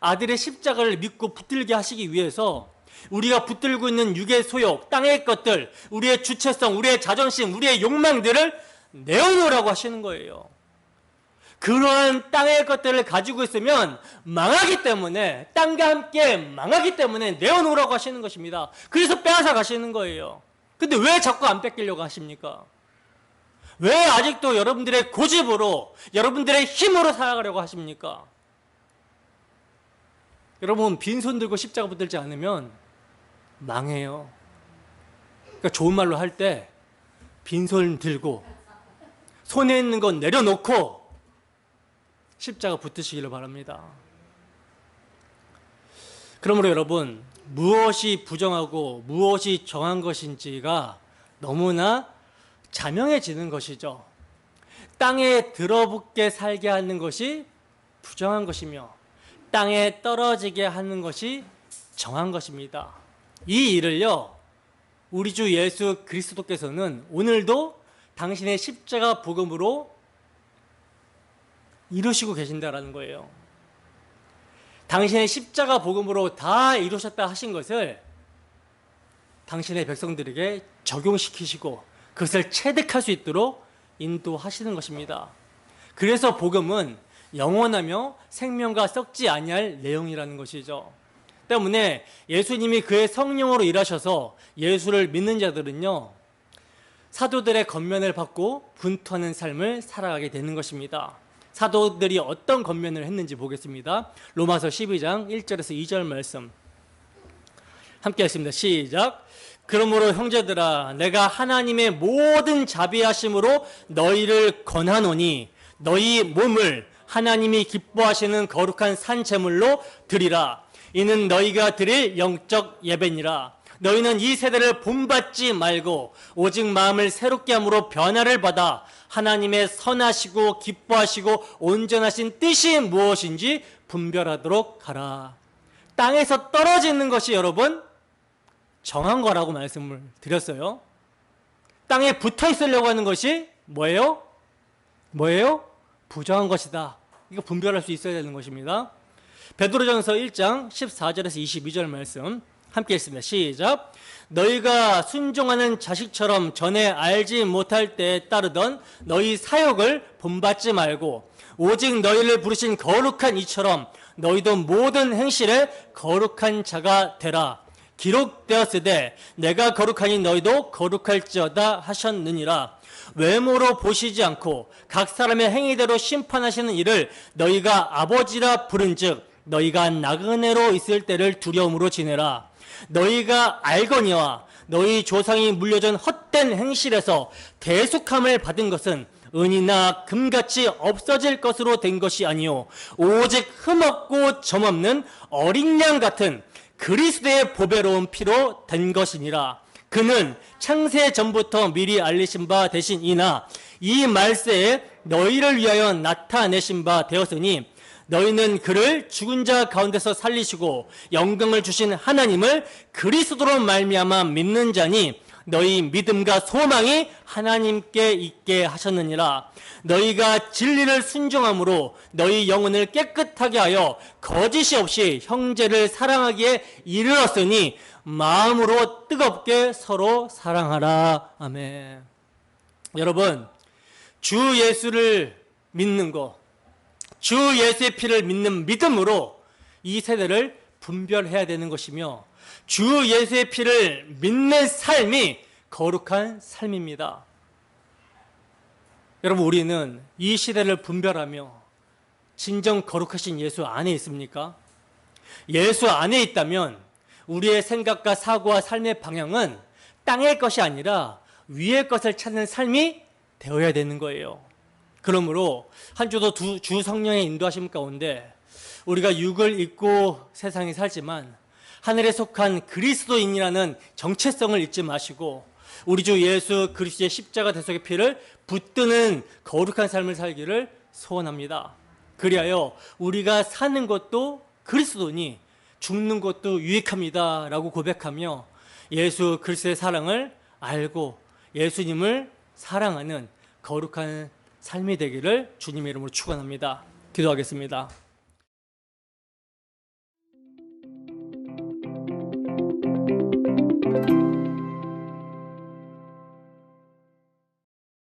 아들의 십자가를 믿고 붙들게 하시기 위해서 우리가 붙들고 있는 육의 소욕, 땅의 것들, 우리의 주체성, 우리의 자존심, 우리의 욕망들을 내어놓으라고 하시는 거예요. 그러한 땅의 것들을 가지고 있으면 망하기 때문에, 땅과 함께 망하기 때문에 내어놓으라고 하시는 것입니다. 그래서 빼앗아 가시는 거예요. 근데 왜 자꾸 안 뺏기려고 하십니까? 왜 아직도 여러분들의 고집으로, 여러분들의 힘으로 살아가려고 하십니까? 여러분, 빈손 들고 십자가 붙들지 않으면 망해요. 그러니까 좋은 말로 할 때 빈손 들고 손에 있는 건 내려놓고 십자가 붙으시기를 바랍니다. 그러므로 여러분, 무엇이 부정하고 무엇이 정한 것인지가 너무나 자명해지는 것이죠. 땅에 들어붙게 살게 하는 것이 부정한 것이며 땅에 떨어지게 하는 것이 정한 것입니다. 이 일을요, 우리 주 예수 그리스도께서는 오늘도 당신의 십자가 복음으로 이루시고 계신다라는 거예요. 당신의 십자가 복음으로 다 이루셨다 하신 것을 당신의 백성들에게 적용시키시고 그것을 체득할 수 있도록 인도하시는 것입니다. 그래서 복음은 영원하며 생명과 썩지 아니할 내용이라는 것이죠. 때문에 예수님이 그의 성령으로 일하셔서 예수를 믿는 자들은요, 사도들의 권면을 받고 분투하는 삶을 살아가게 되는 것입니다. 사도들이 어떤 권면을 했는지 보겠습니다. 로마서 12장 1절에서 2절 말씀 함께 하겠습니다. 시작. 그러므로 형제들아, 내가 하나님의 모든 자비하심으로 너희를 권하노니 너희 몸을 하나님이 기뻐하시는 거룩한 산 제물로 드리라. 이는 너희가 드릴 영적 예배니라. 너희는 이 세대를 본받지 말고 오직 마음을 새롭게 함으로 변화를 받아 하나님의 선하시고 기뻐하시고 온전하신 뜻이 무엇인지 분별하도록 하라. 땅에서 떨어지는 것이 여러분 정한 거라고 말씀을 드렸어요. 땅에 붙어 있으려고 하는 것이 뭐예요? 부정한 것이다. 이거 분별할 수 있어야 되는 것입니다. 베드로전서 1장 14절에서 22절 말씀 함께 읽습니다. 시작. 너희가 순종하는 자식처럼 전에 알지 못할 때에 따르던 너희 사욕을 본받지 말고 오직 너희를 부르신 거룩한 이처럼 너희도 모든 행실에 거룩한 자가 되라. 기록되었으되 내가 거룩하니 너희도 거룩할지어다 하셨느니라. 외모로 보시지 않고 각 사람의 행위대로 심판하시는 이를 너희가 아버지라 부른즉 너희가 나그네로 있을 때를 두려움으로 지내라. 너희가 알거니와 너희 조상이 물려준 헛된 행실에서 대속함을 받은 것은 은이나 금같이 없어질 것으로 된 것이 아니요 오직 흠없고 점없는 어린 양 같은 그리스도의 보배로운 피로 된 것이니라. 그는 창세 전부터 미리 알리신 바 되시니나 이 말세에 너희를 위하여 나타내신 바 되었으니 너희는 그를 죽은 자 가운데서 살리시고 영광을 주신 하나님을 그리스도로 말미암아 믿는 자니 너희 믿음과 소망이 하나님께 있게 하셨느니라. 너희가 진리를 순종함으로 너희 영혼을 깨끗하게 하여 거짓이 없이 형제를 사랑하기에 이르렀으니 마음으로 뜨겁게 서로 사랑하라. 아멘. 여러분, 주 예수를 믿는 것, 주 예수의 피를 믿는 믿음으로 이 세대를 분별해야 되는 것이며 주 예수의 피를 믿는 삶이 거룩한 삶입니다. 여러분, 우리는 이 시대를 분별하며 진정 거룩하신 예수 안에 있습니까? 예수 안에 있다면 우리의 생각과 사고와 삶의 방향은 땅의 것이 아니라 위의 것을 찾는 삶이 되어야 되는 거예요. 그러므로 한 주도 주 성령의 인도하심 가운데 우리가 육을 입고 세상에 살지만 하늘에 속한 그리스도인이라는 정체성을 잊지 마시고 우리 주 예수 그리스도의 십자가 대속의 피를 붙드는 거룩한 삶을 살기를 소원합니다. 그리하여 우리가 사는 것도 그리스도니 죽는 것도 유익합니다 라고 고백하며 예수 그리스도의 사랑을 알고 예수님을 사랑하는 거룩한 삶이 되기를 주님의 이름으로 축원합니다. 기도하겠습니다.